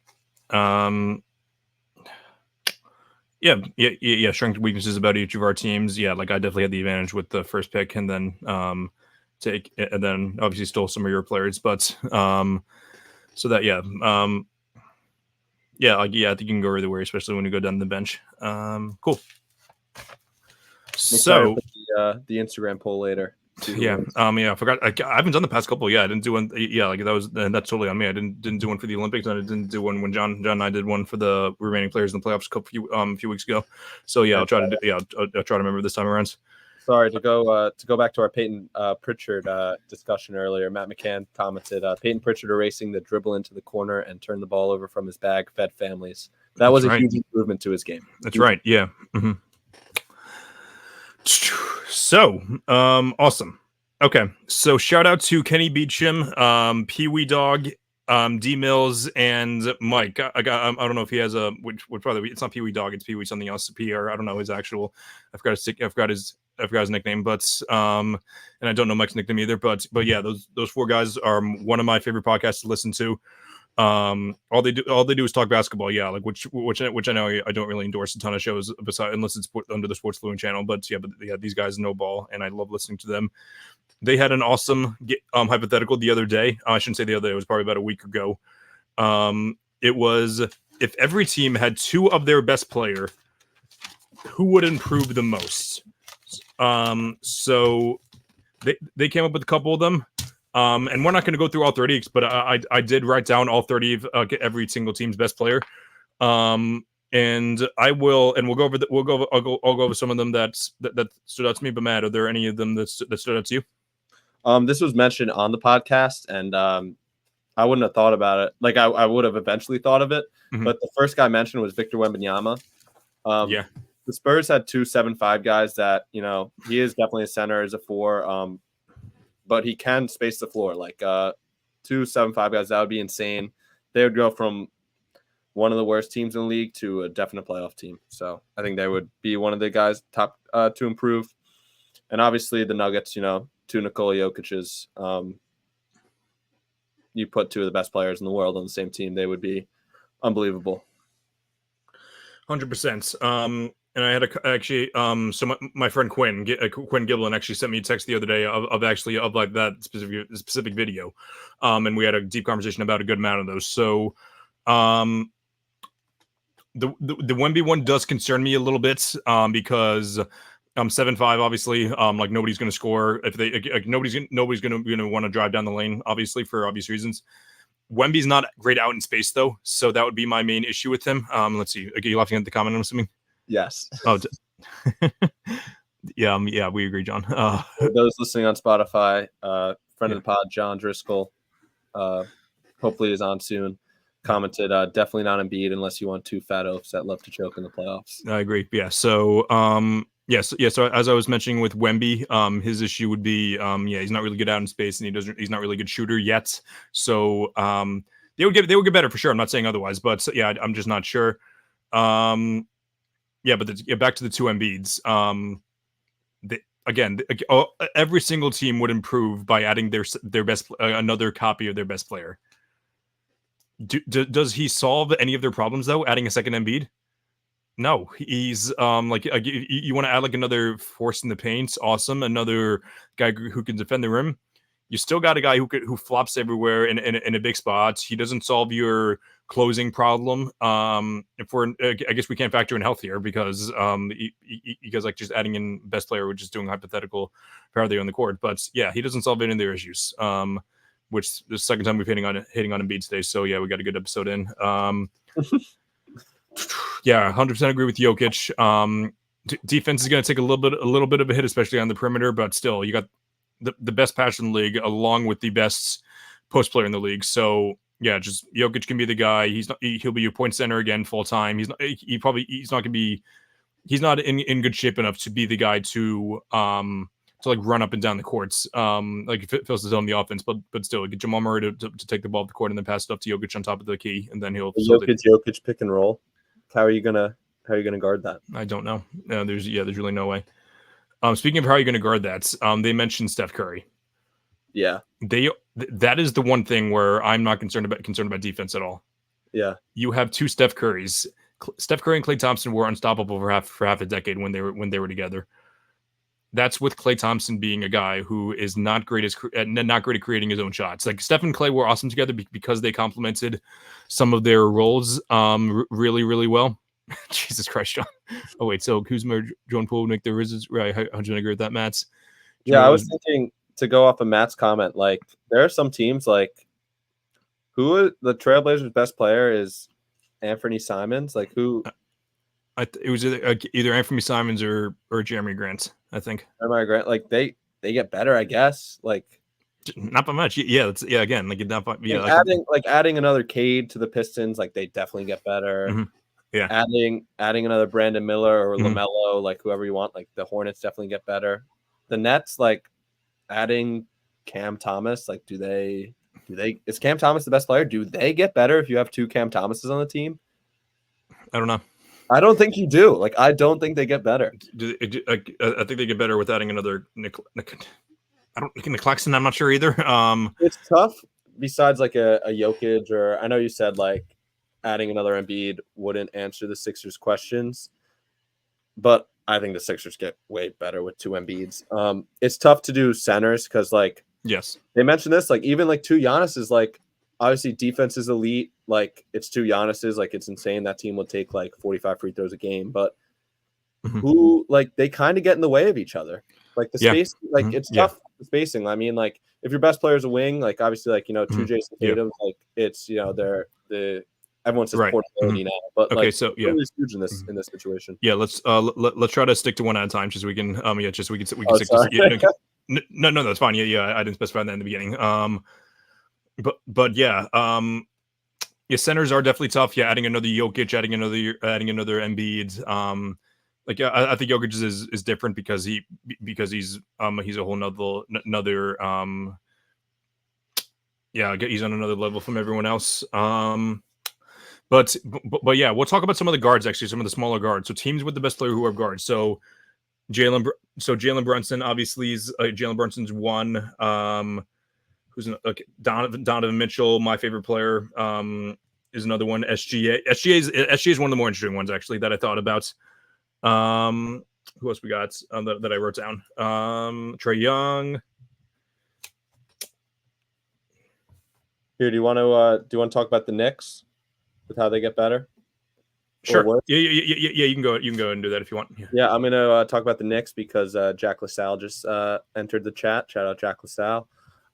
Strengths and weaknesses about each of our teams. Yeah, like I definitely had the advantage with the first pick, and then obviously stole some of your players. But I think you can go either way, especially when you go down the bench. Cool. So the Instagram poll later. I forgot. I haven't done the past couple. Yeah, I didn't do one. Yeah, like that's totally on me. I didn't do one for the Olympics, and I didn't do one when John and I did one for the remaining players in the playoffs a few weeks ago. So yeah, I'll try to remember this time around. Sorry to go back to our Peyton Pritchard discussion earlier. Matt McCann commented, Peyton Pritchard erasing the dribble into the corner and turn the ball over from his bag fed families. That was a huge improvement to his game. That's right. Yeah. Mm-hmm. So, awesome. Okay, so shout out to Kenny Beecham, Pee Wee Dog, D Mills, and Mike. I don't know if he has a which would probably it's not Pee Wee Dog, it's Pee Wee something else. PR. I don't know his actual. I forgot his nickname, but and I don't know Mike's nickname either. But yeah, those 4 guys are one of my favorite podcasts to listen to. All they do is talk basketball. Yeah, like which I know I don't really endorse a ton of shows unless it's under the Sports Fluent channel. But these guys know ball, and I love listening to them. They had an awesome hypothetical the other day. I shouldn't say the other day. It was probably about a week ago. It was if every team had 2 of their best player, who would improve the most? So they came up with a couple of them. And we're not going to go through all 30, but I did write down all 30 of every single team's best player. And I will, and we'll go over I'll go over some of them that stood out to me. But Matt, are there any of them that stood out to you? This was mentioned on the podcast, and I wouldn't have thought about it. Like I would have eventually thought of it, but the first guy mentioned was Victor Wembanyama. The Spurs had 2 7'5" guys that he is definitely a center as a 4. But he can space the floor. Like 2 7'5" guys, that would be insane. They would go from one of the worst teams in the league to a definite playoff team. So I think they would be one of the guys top to improve. And obviously the Nuggets, 2 Nikola Jokic's. You put 2 of the best players in the world on the same team, they would be unbelievable. 100%. And I had so my friend Quinn Giblin actually sent me a text the other day of like that specific video, and we had a deep conversation about a good amount of those. So, the Wemby one does concern me a little bit, because I'm 7'5", obviously. Like nobody's going to score if they nobody's going to want to drive down the lane, obviously for obvious reasons. Wemby's not great out in space though, so that would be my main issue with him. Let's see. Are you laughing at the comment? I'm assuming. Yes. Oh, yeah, we agree, John. Those listening on Spotify, friend of the pod, John Driscoll, hopefully is on soon. Commented, definitely not Embiid unless you want 2 fat oafs that love to choke in the playoffs. I agree. Yeah. So, Yes, yeah. So as I was mentioning with Wemby, his issue would be, he's not really good out in space, and he's not really a good shooter yet. So they would get better for sure. I'm not saying otherwise, but yeah, I'm just not sure. But back to the two Embiids. Every single team would improve by adding their best another copy of their best player. Does he solve any of their problems though? Adding a second Embiid? No, he's you want to add like another force in the paint, awesome. Another guy who can defend the rim. You still got a guy who flops everywhere in a big spot. He doesn't solve your closing problem. I guess we can't factor in health here because like just adding in best player, we're just doing hypothetical for how they're on the court. But yeah, he doesn't solve any of their issues. Which the second time we've hitting on Embiid today. So yeah, we got a good episode in. Yeah, 100% agree with Jokic. Defense is going to take a little bit of a hit, especially on the perimeter, but still, you got the best pass in the league along with the best post player in the league. So yeah, just Jokic can be the guy. He'll be your point center again full time. He's not in good shape enough to be the guy to like run up and down the courts. Like if it fills his own the offense, but still get Jamal Murray to take the ball off the court and then pass it up to Jokic on top of the key, and then he'll Jokic pick and roll. How are you gonna guard that? I don't know. There's really no way. Speaking of how you're going to guard that, they mentioned Steph Curry. Yeah, that is the one thing where I'm not concerned about defense at all. Yeah, you have two Steph Currys. Steph Curry and Klay Thompson were unstoppable for half a decade when they were together. That's with Klay Thompson being a guy who is not great at creating his own shots. Like Steph and Klay were awesome together because they complemented some of their roles really, really well. Jesus Christ, John. Oh, wait. So Kuzma, Jordan Poole, Nick the Riz, right? 100% agree with that, Matt's. I was thinking to go off of Matt's comment. Like, there are some teams like the Trailblazers' best player is Anthony Simons. Like, who? It was either Anthony Simons or Jeremy Grant, I think. Jeremy Grant. Like, they get better, I guess. Like, not by much. Yeah. Again, like not by, adding another Cade to the Pistons. Like, they definitely get better. Mm-hmm. Yeah, adding another Brandon Miller or LaMelo, like whoever you want, like the Hornets definitely get better. The Nets, like adding Cam Thomas, like do they is Cam Thomas the best player? Do they get better if you have two Cam Thomases on the team? I don't know. I don't think you do. Like I don't think they get better. I think they get better with adding another Nick Claxton. I'm not sure either. It's tough. Besides like a Jokic, or I know you said like adding another Embiid wouldn't answer the Sixers' questions, but I think the Sixers get way better with two Embiids. It's tough to do centers because, like, yes, they mentioned this, like, even like two Giannis's, like, obviously defense is elite. Like, it's two Giannis's, like, it's insane. That team will take like 45 free throws a game, but who, like, they kind of get in the way of each other. Like, the space, like, it's tough the spacing. I mean, like, if your best player is a wing, like, obviously, like, two Jason Tatum, like, it's, they're everyone says portability now, but okay, like, so really huge in this situation. Yeah, let's try to stick to one at a time, just so we can stick to. No, that's fine. Yeah, I didn't specify that in the beginning. But centers are definitely tough. Yeah, adding another Jokic, adding another Embiid. I think Jokic is different because he's a whole another he's on another level from everyone else. But yeah, we'll talk about some of the guards, actually, some of the smaller guards. So teams with the best player who are guards. So Jalen Brunson, obviously, is Jalen Brunson's one. Donovan Mitchell, my favorite player, is another one. SGA is one of the more interesting ones, actually, that I thought about. Who else we got that I wrote down? Trae Young. Here, do you want to talk about the Knicks with how they get better? Sure. Yeah. You can go ahead and do that if you want. Yeah, I'm gonna talk about the Knicks because Jack LaSalle just entered the chat. Shout out Jack LaSalle.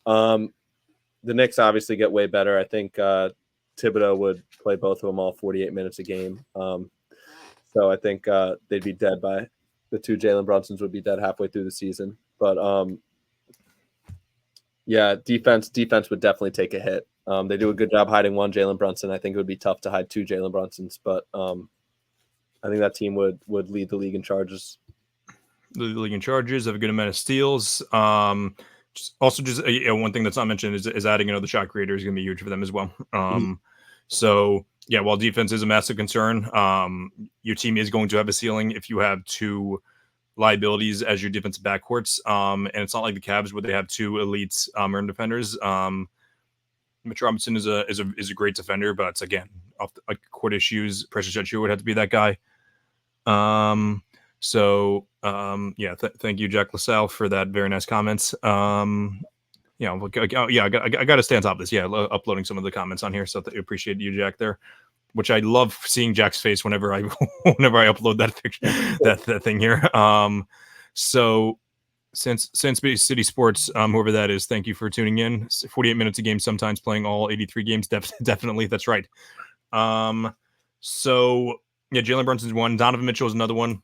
The Knicks obviously get way better. I think Thibodeau would play both of them all 48 minutes a game. So I think they'd be dead by the two Jalen Brunsons would be dead halfway through the season. But defense would definitely take a hit. They do a good job hiding one Jalen Brunson. I think it would be tough to hide two Jalen Brunsons, but I think that team would lead the league in charges. the league in charges, have a good amount of steals. Just one thing that's not mentioned is adding another shot creator is going to be huge for them as well. So yeah, while defense is a massive concern, your team is going to have a ceiling if you have two liabilities as your defensive backcourts. And it's not like the Cavs where they have two elites rim defenders. Mitch Robinson is a great defender, but again, off the court issues, Precious Achiuwa would have to be that guy. Thank you, Jack LaSalle, for that very nice comments. I got to stay on top of this. Yeah, uploading some of the comments on here, so I appreciate you, Jack, there. Which I love seeing Jack's face whenever I upload that picture, that thing here. So since City Sports, whoever that is, thank you for tuning in. 48 minutes a game, sometimes playing all 83 games. Definitely, that's right. So yeah, Jalen Brunson's one. Donovan Mitchell is another one.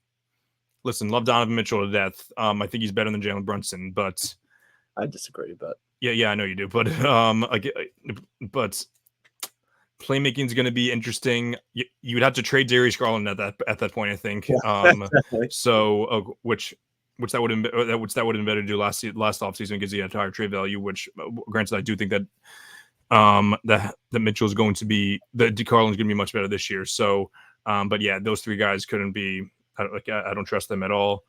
Listen, love Donovan Mitchell to death. I think he's better than Jalen Brunson, but I disagree. But yeah, I know you do. But playmaking is going to be interesting. You would have to trade Darius Garland at that point, I think. Which that would have been better to do last offseason because he had higher trade value. Which, granted, I do think that that Mitchell is going to be Garland's going to be much better this year. So, but yeah, those three guys couldn't be. I don't trust them at all.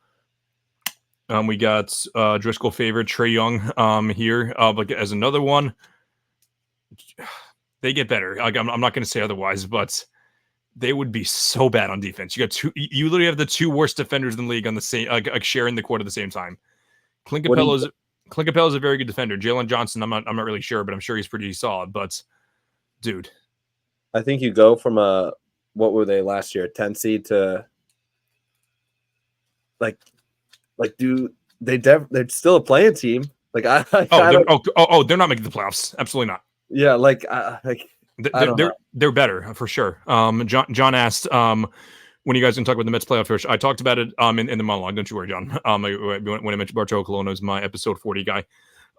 We got Driscoll favorite Trae Young here, as another one. They get better. I'm not going to say otherwise, but they would be so bad on defense. You literally have the two worst defenders in the league on the same, sharing the court at the same time. Clint Capella is a very good defender. Jalen Johnson, I'm not really sure, but I'm sure he's pretty solid. But dude, I think you go from what were they last year, 10 seed to they're still a playing team. Like they're not making the playoffs. Absolutely not. Yeah, they're better for sure. John asked when you guys can talk about the Mets playoff push. I talked about it in the monologue. Don't you worry, John. When I mentioned Bartolo Colon is my episode 40 guy.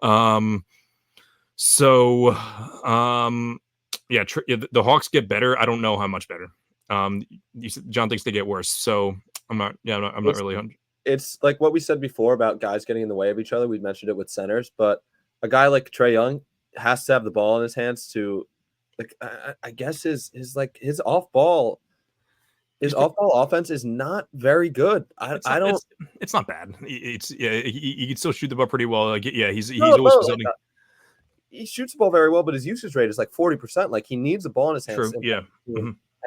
The Hawks get better. I don't know how much better. John thinks they get worse. So I'm not really. It's like what we said before about guys getting in the way of each other. We mentioned it with centers, but a guy like Trae Young has to have the ball in his hands to, I guess his off ball offense is not very good. It's not bad. He can still shoot the ball pretty well. He's always presenting. He shoots the ball very well, but his usage rate is like 40%. Like he needs the ball in his hands. True. Yeah.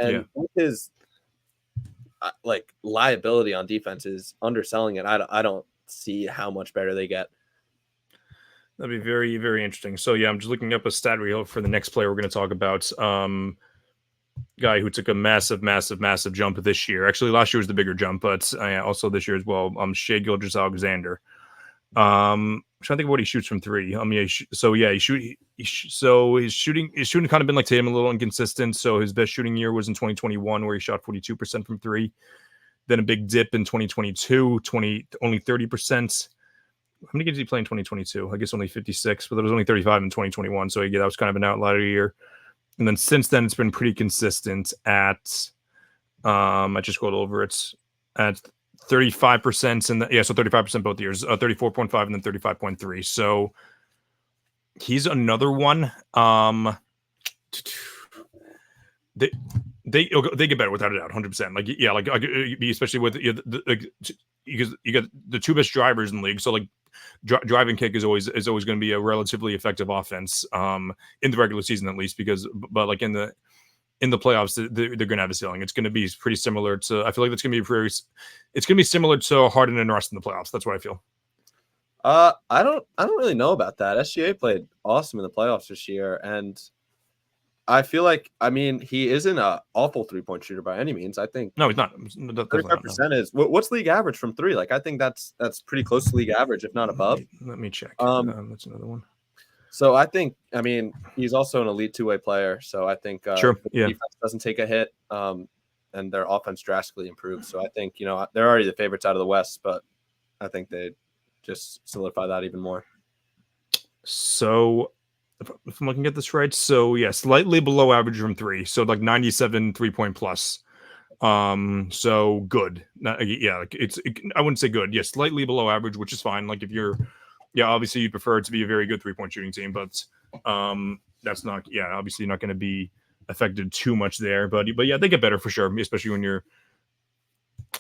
And with his liability on defense is underselling it. I don't see how much better they get. That'd be very, very interesting. So yeah, I'm just looking up a stat reel for the next player we're going to talk about. Guy who took a massive, massive, massive jump this year. Actually, last year was the bigger jump, but also this year as well. Shai Gilgeous-Alexander. I'm trying to think of what he shoots from three. His shooting kind of been like Tatum, a little inconsistent. So his best shooting year was in 2021, where he shot 42% from three. Then a big dip in 2022, only 30%. How many games did he play in 2022? I guess only 56, but there was only 35 in 2021. So that was kind of an outlier year. And then since then, it's been pretty consistent at, I just scrolled over, it's at 35%. So 35% both years, 34.5 and then 35.3. So he's another one. They get better without a doubt, 100%. Especially with because you got the two best drivers in the league. So drive and kick is always going to be a relatively effective offense in the regular season at least, but in the playoffs they're going to have a ceiling. It's going to be pretty similar to. I feel like it's going to be similar to Harden and Russ in the playoffs. That's what I feel. I don't really know about that. SGA played awesome in the playoffs this year, and I feel like, he isn't an awful 3-point shooter by any means. I think no, he's not. 35% is what's league average from three. I think that's pretty close to league average, if not above. Let me check. That's another one. So I think, he's also an elite two-way player. So I think defense doesn't take a hit, and their offense drastically improves. So I think they're already the favorites out of the West, but I think they just solidify that even more. So. If I'm looking at this right, so yeah, slightly below average from three, so 97 3-point plus. So good. I wouldn't say good. Yeah, slightly below average, which is fine. Like if you're, obviously you prefer it to be a very good 3-point shooting team, but that's not, obviously not going to be affected too much there. But yeah, they get better for sure, especially when you're.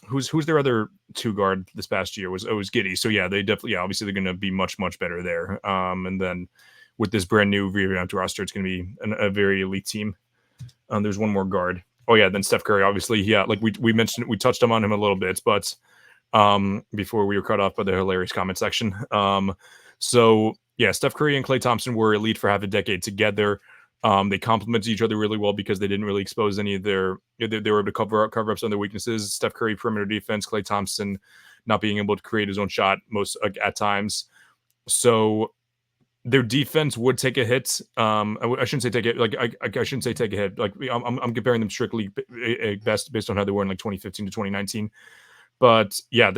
Who's their other 2 guard this past year was Giddey. So yeah, they definitely, obviously they're going to be much better there. And then with this brand new revamped roster, it's going to be a very elite team. There's one more guard. Oh yeah, then Steph Curry, obviously, like we mentioned, we touched on him a little bit, but before we were cut off by the hilarious comment section. So yeah, Steph Curry and Klay Thompson were elite for half a decade together. They complemented each other really well because they didn't really expose any of their. They were able to cover up some of their weaknesses. Steph Curry perimeter defense, Klay Thompson not being able to create his own shot at times. So their defense would take a hit. I shouldn't say take it. Like I shouldn't say take a hit. Like I'm comparing them strictly based on how they were in like 2015 to 2019. But yeah,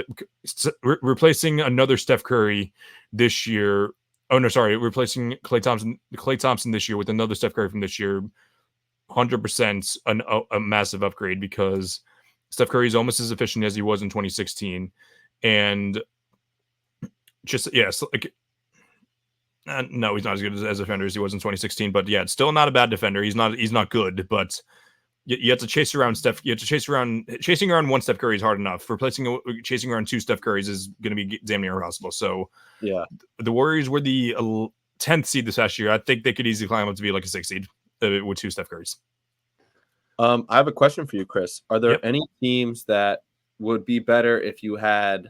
replacing another Steph Curry this year. Oh no, sorry, replacing Klay Thompson this year with another Steph Curry from this year. 100% a massive upgrade because Steph Curry is almost as efficient as he was in 2016, and just so like. No, he's not as good as a defender as he was in 2016. But yeah, it's still not a bad defender. He's not good, but you have to chase around Steph. You have to chasing around one Steph Curry is hard enough. Chasing around 2 Steph Currys is going to be damn near impossible. So yeah, the Warriors were the 10th seed this last year. I think they could easily climb up to be like a 6th seed with 2 Steph Currys. I have a question for you, Chris. Are there any teams that would be better if you had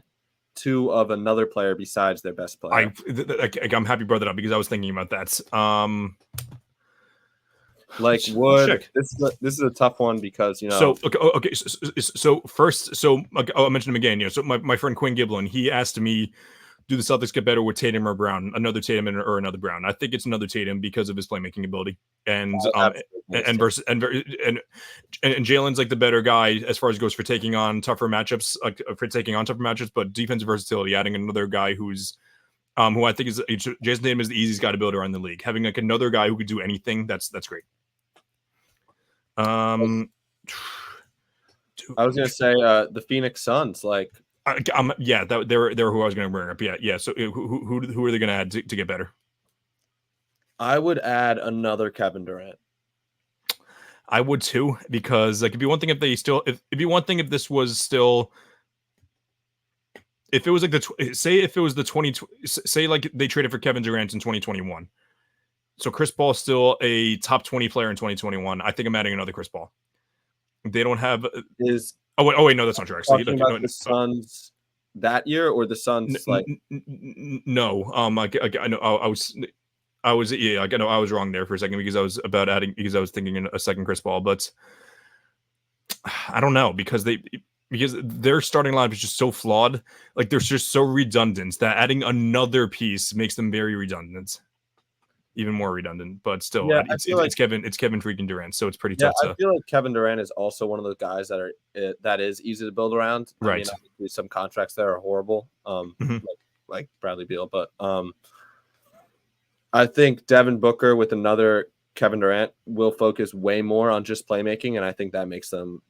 2 of another player besides their best player? I'm happy you brought that up because I was thinking about that. This is a tough one because So okay. So first, I'll mention him again. So my friend Quinn Giblin, he asked me, do the Celtics get better with Tatum or Brown? Another Tatum or another Brown? I think it's another Tatum because of his playmaking ability and Jalen's like the better guy as far as goes for taking on tougher matchups, but defensive versatility, adding another guy who's who I think is Jason Tatum is the easiest guy to build around the league. Having like another guy who could do anything, that's great. I was gonna say the Phoenix Suns, like they're who I was gonna bring up. Yeah. So who are they gonna add to get better? I would add another Kevin Durant. I would too, because like it'd be one thing if this was still. If it was like say like they traded for Kevin Durant in 2021. So Chris Paul's still a top 20 player in 2021. I think I'm adding another Chris Paul. They don't have Oh wait, no, that's not true. Actually, the Suns that year or the Suns no. I know I was wrong there for a second because I was thinking a second Chris Paul, but I don't know because their starting lineup is just so flawed. Like they're just so redundant that adding another piece makes them very redundant. Even more redundant, but still, it's Kevin freaking Durant, so it's pretty tough. I feel like Kevin Durant is also one of those guys that is easy to build around. Right. I mean, some contracts there are horrible, like Bradley Beal, but I think Devin Booker with another Kevin Durant will focus way more on just playmaking, and I think that makes them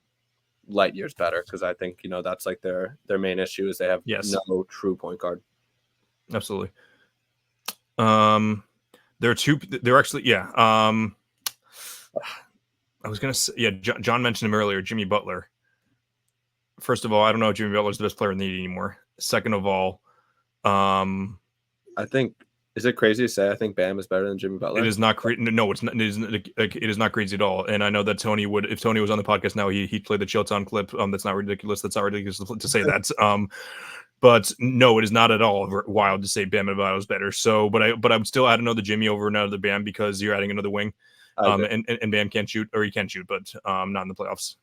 light years better because I think that's like their main issue is they have no true point guard. Absolutely. They're actually, I was going to say, John mentioned him earlier, Jimmy Butler. First of all, I don't know if Jimmy Butler's the best player in the league anymore. Second of all, I think, is it crazy to say I think Bam is better than Jimmy Butler? It is not crazy. No, it's not. It is not crazy at all. And I know that Tony would, if Tony was on the podcast now, he'd play the Chilltown clip. That's not ridiculous. That's not ridiculous to say that. But no, it is not at all wild to say Bam Adebayo is better. So, but I would still add another Jimmy over another Bam because you're adding another wing. And Bam can't shoot, or he can shoot, but not in the playoffs.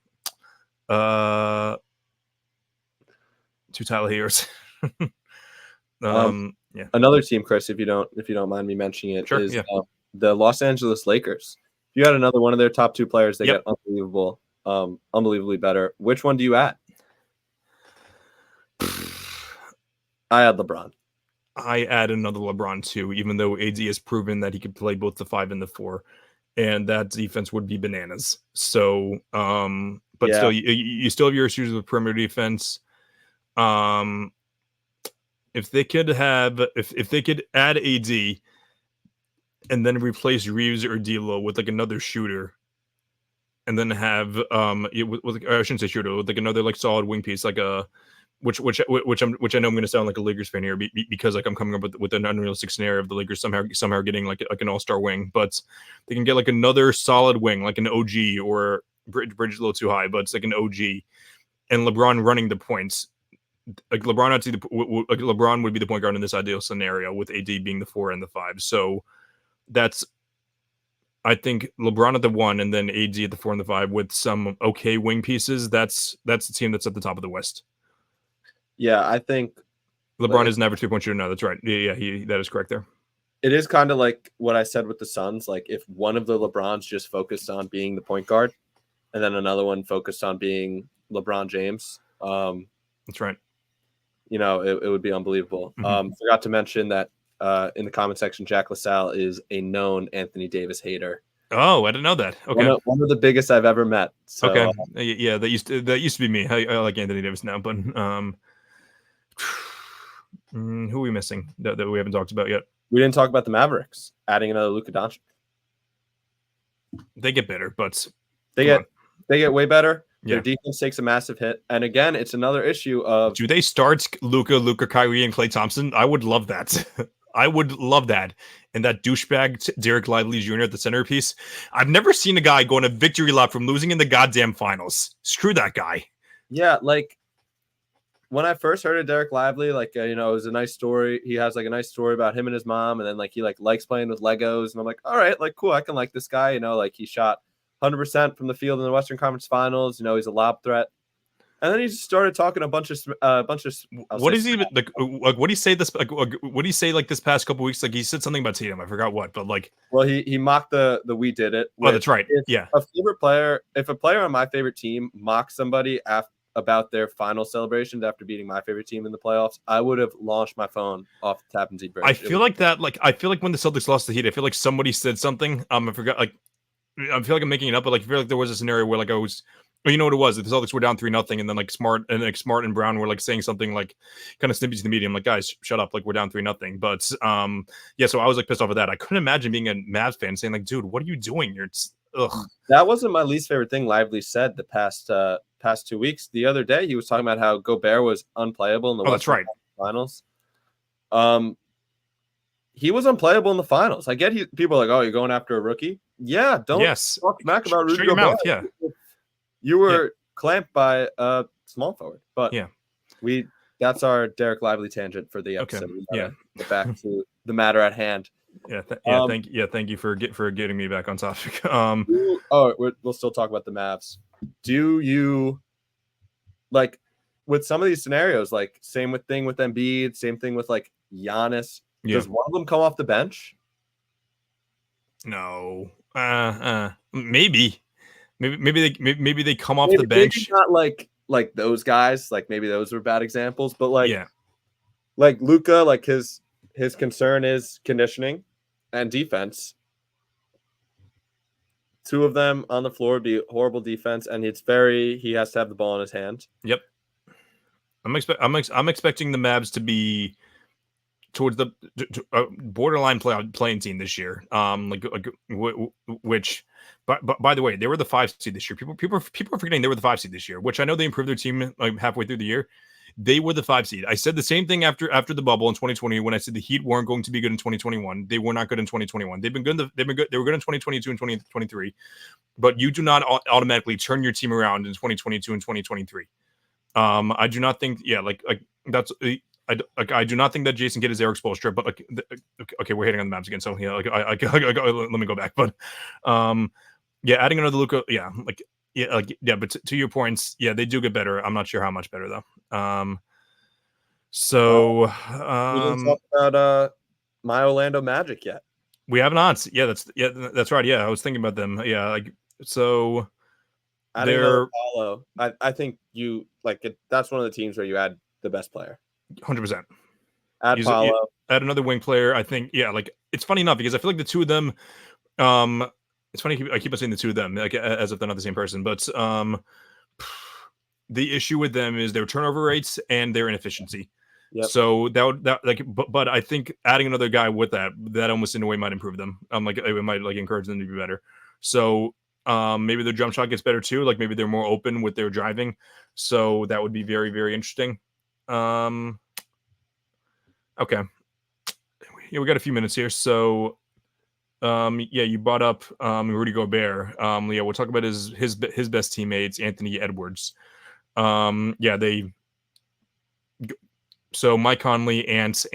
2 Tyler Heroes. Another team, Chris, if you don't mind me mentioning it, sure, is the Los Angeles Lakers. If you had another one of their top 2 players, they get unbelievably better. Which one do you add? I add LeBron. I add another LeBron too, even though AD has proven that he could play both the 5 and the 4, and that defense would be bananas. So but Yeah. still, you still have your issues with perimeter defense. If they could add AD and then replace Reeves or D'Lo with like another shooter, and then have with I shouldn't say shooter, with like another like solid wing piece, like a which I know I'm going to sound like a Lakers fan here because like I'm coming up with an unrealistic scenario of the Lakers somehow getting like an all-star wing, but they can get like another solid wing, like an OG, or bridge a little too high, but it's like an OG, and LeBron running the points. Like LeBron would be the point guard in this ideal scenario, with AD being the 4 and the 5. So that's, I think, LeBron at the 1 and then AD at the 4 and the 5 with some okay wing pieces. That's the team that's at the top of the West. Yeah, I think LeBron is an average 3-point shooter now. That's right. Yeah, that is correct there. It is kind of like what I said with the Suns. Like if one of the LeBrons just focused on being the point guard, and then another one focused on being LeBron James. That's right. You know, it would be unbelievable. Mm-hmm. Forgot to mention that in the comment section, Jack LaSalle is a known Anthony Davis hater. Oh, I didn't know that. Okay, one of the biggest I've ever met. So, okay, yeah, that used to be me. I like Anthony Davis now, but who are we missing that we haven't talked about yet? We didn't talk about the Mavericks adding another Luka Doncic. They get better, but they get way better. Yeah. Their defense takes a massive hit, and again, it's another issue of, do they start Luka, Kyrie, and Klay Thompson? I would love that. I would love that. And that douchebag Derek Lively Jr. at the centerpiece. I've never seen a guy go on a victory lap from losing in the goddamn finals. Screw that guy. Yeah, like when I first heard of Derek Lively, like it was a nice story. He has like a nice story about him and his mom, and then like he likes playing with Legos, and I'm like, all right, like cool, I can like this guy. Like he shot 100% from the field in the Western Conference Finals. He's a lob threat. And then he just started talking a bunch of. What is he like? What do you say this? Like, what do you say like this past couple weeks? Like he said something about Tatum. I forgot what, but like. Well, he mocked the "we did it." Oh, that's right. Yeah. If a player on my favorite team mocks somebody about their final celebrations after beating my favorite team in the playoffs, I would have launched my phone off the Tappan Zee Bridge. I feel like that. Like I feel like when the Celtics lost the Heat, I feel like somebody said something. I forgot. Like I feel like I'm making it up, but like I feel like there was a scenario where like I was. You know what it was? The Celtics were down 3-0, and then like Smart and Brown were like saying something like kind of snippy to the media. I'm like, guys, shut up! Like we're down 3-0. But yeah, so I was like pissed off at that. I couldn't imagine being a Mavs fan saying like, dude, what are you doing? Ugh. That wasn't my least favorite thing Lively said the past 2 weeks. The other day, he was talking about how Gobert was unplayable in the Western Finals. He was unplayable in the finals. I get people are like, oh, you're going after a rookie. Yeah, don't talk smack about Rudy Gobert. Mouth, yeah. You were clamped by a small forward, but that's our Derek Lively tangent for the episode. Okay. Get back to the matter at hand. Thank you for getting me back on topic. We'll still talk about the Mavs. Do you like with some of these scenarios, like same thing with Embiid, same thing with like Giannis? Does one of them come off the bench? No. Maybe. Maybe they come off the bench. Maybe not like those guys. Like maybe those were bad examples, but like Luka, like his concern is conditioning and defense. Two of them on the floor would be horrible defense, and he has to have the ball in his hand. Yep. I'm expecting the Mavs to be towards the borderline playing team this year. Which. By the way, they were the 5 seed this year. People are forgetting they were the 5 seed this year, which I know they improved their team like halfway through the year. They were the 5 seed. I said the same thing after the bubble in 2020 when I said the Heat weren't going to be good in 2021. They were not good in 2021. They've been good. They were good in 2022 and 2023. But you do not automatically turn your team around in 2022 and 2023. I do not think. Yeah, like that's. I do not think that Jason Kidd is Eric Spoelstra, but okay, we're hitting on the Mavs again. So yeah, let me go back. But adding another Luka, but to your points, they do get better. I'm not sure how much better though. We didn't talk about my Orlando Magic yet. We have not. That's right. Yeah, I was thinking about them. Yeah, they're Paulo. I think you like it. That's one of the teams where you add the best player. 100%. Add Paulo. Add another wing player. I think. Yeah, like it's funny enough because I feel like the two of them. It's funny. I keep on saying the two of them like as if they're not the same person, but the issue with them is their turnover rates and their inefficiency. Yep. So but I think adding another guy with that almost in a way might improve them. It might like encourage them to be better. So maybe their jump shot gets better too. Like maybe they're more open with their driving. So that would be very, very interesting. Okay. Yeah, we got a few minutes here. So you brought up Rudy Gobert. We'll talk about his best teammates, Anthony Edwards. So Mike Conley, Ant,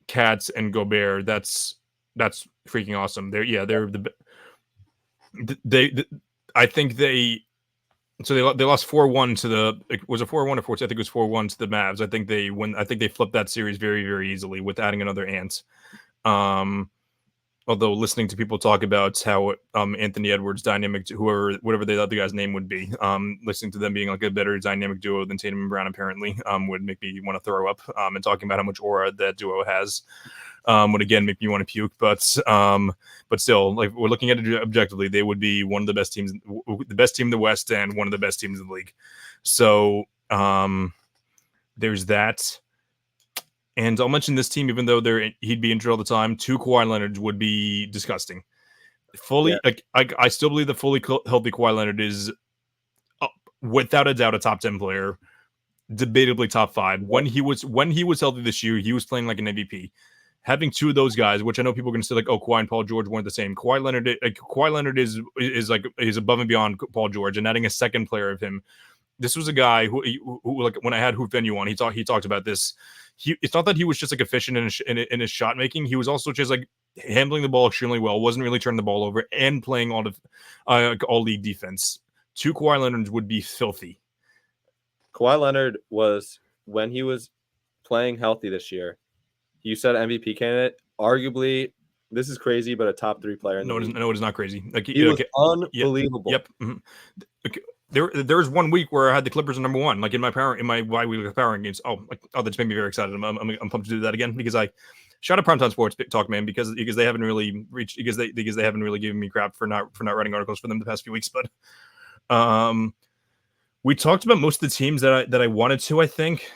Katz, and Gobert. That's freaking awesome. I think they lost 4-1 to was it 4-1 or 4-2? I think it was 4-1 to the Mavs. I think they flipped that series very, very easily with adding another Ant. Although listening to people talk about how Anthony Edwards dynamic, whatever they thought the guy's name would be, listening to them being like a better dynamic duo than Tatum and Brown apparently would make me want to throw up. And talking about how much aura that duo has would again make me want to puke. But still, like we're looking at it objectively, they would be one of the best teams, the best team in the West, and one of the best teams in the league. So there's that. And I'll mention this team, even though he'd be injured all the time. 2 Kawhi Leonards would be disgusting. I still believe the fully healthy Kawhi Leonard is, without a doubt, a top 10 player, debatably top 5. When he was healthy this year, he was playing like an MVP. Having 2 of those guys, which I know people are going to say like, oh, Kawhi and Paul George weren't the same. Kawhi Leonard is above and beyond Paul George, and adding a second player of him. This was a guy who like when I had Hoop Venue on, he talked about this. It's not that he was just like efficient in his shot making. He was also just like handling the ball extremely well. Wasn't really turning the ball over and playing all league defense. 2 Kawhi Leonards would be filthy. Kawhi Leonard was, when he was playing healthy this year, you said MVP candidate. Arguably, this is crazy, but a top 3 player. No, it is not crazy. Like he was unbelievable. Yep. Mm-hmm. Okay. There was 1 week where I had the Clippers at number 1, like in my bi-weekly power games. That just made me very excited. I'm pumped to do that again because I shout out Primetime Sports Talk, man, because they haven't really reached because they haven't really given me crap for not writing articles for them the past few weeks. But we talked about most of the teams that I wanted to. I think.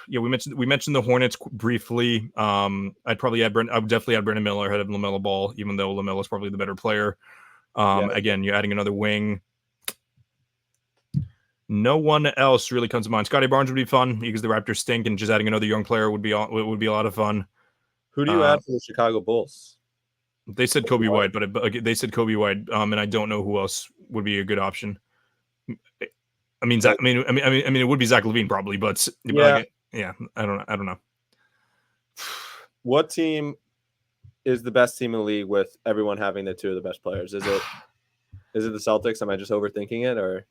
We mentioned the Hornets briefly. I would definitely add Brandon Miller ahead of LaMelo Ball, even though LaMelo is probably the better player. Again, you're adding another wing. No one else really comes to mind. Scotty Barnes would be fun because the Raptors stink, and just adding another young player would be a lot of fun. Who do you add for the Chicago Bulls? They said Kobe White, but they said Kobe White, and I don't know who else would be a good option. I mean, it would be Zach LaVine probably, but I don't know. What team is the best team in the league with everyone having the 2 of the best players? Is it the Celtics? Am I just overthinking it, or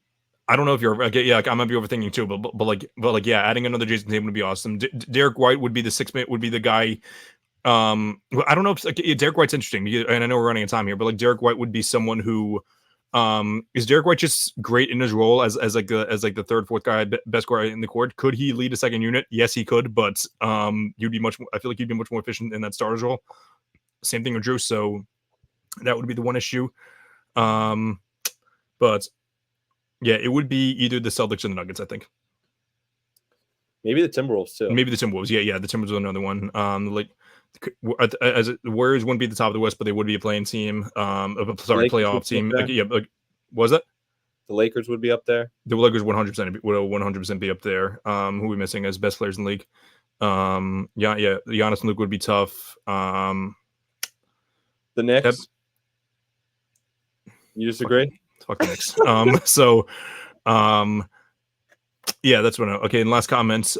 I don't know if you're I might be overthinking too, but adding another Jason Tatum would be awesome. Derek White would be the 6-man, would be the guy. I don't know if Derek White's interesting, and I know we're running out of time here, but like Derek White would be someone who is Derek White just great in his role as the 3rd, 4th guy, best guy in the court? Could he lead a second unit? Yes, he could, but I feel like he'd be much more efficient in that starter's role. Same thing with Drew, so that would be the one issue. But yeah, it would be either the Celtics or the Nuggets, I think. Maybe the Timberwolves too. Maybe the Timberwolves. Yeah, the Timberwolves are another one. The Warriors wouldn't be at the top of the West, but they would be a playing team. Playoff team. Was it? The Lakers would be up there. The Lakers 100% be up there. Who are we missing as best players in the league? Giannis and Luke would be tough. The Knicks. You disagree? Fuck the Knicks. That's what. Okay, and last comments.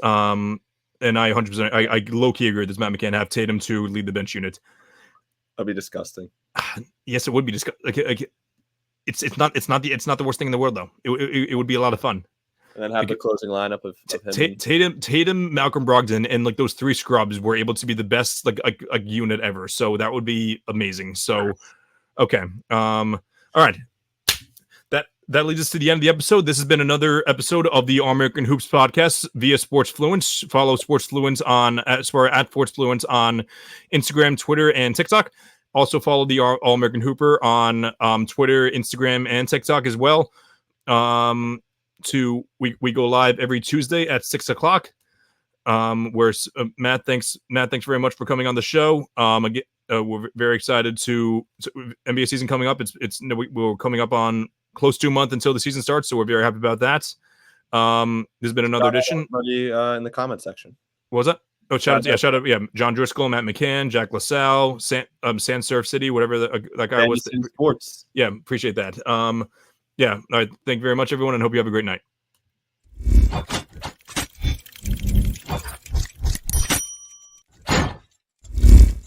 And I 100%. I low key agree with this. Matt McCann have Tatum to lead the bench unit. That'd be disgusting. Yes, it would be disgusting. It's not the worst thing in the world though. It would be a lot of fun. And then have the closing lineup of him. Tatum, Malcolm Brogdon, and like those 3 scrubs were able to be the best like unit ever. So that would be amazing. So, okay, all right. That leads us to the end of the episode. This has been another episode of the All American Hoops podcast via Sports Fluence. Follow Sports Fluence at Sports Fluence on Instagram, Twitter, and TikTok. Also follow the All American Hooper on Twitter, Instagram, and TikTok as well. We go live every Tuesday at 6:00. Where Matt, thanks very much for coming on the show. Again, we're very excited to NBA season coming up. We're coming up on close to a month until the season starts, so we're very happy about that. There's been another edition. In the comment section. What was that? Oh, shout out, John Driscoll, Matt McCann, Jack LaSalle, Sand Surf City, whatever that guy was. Sports. Yeah, appreciate that. All right, thank you very much, everyone, and hope you have a great night.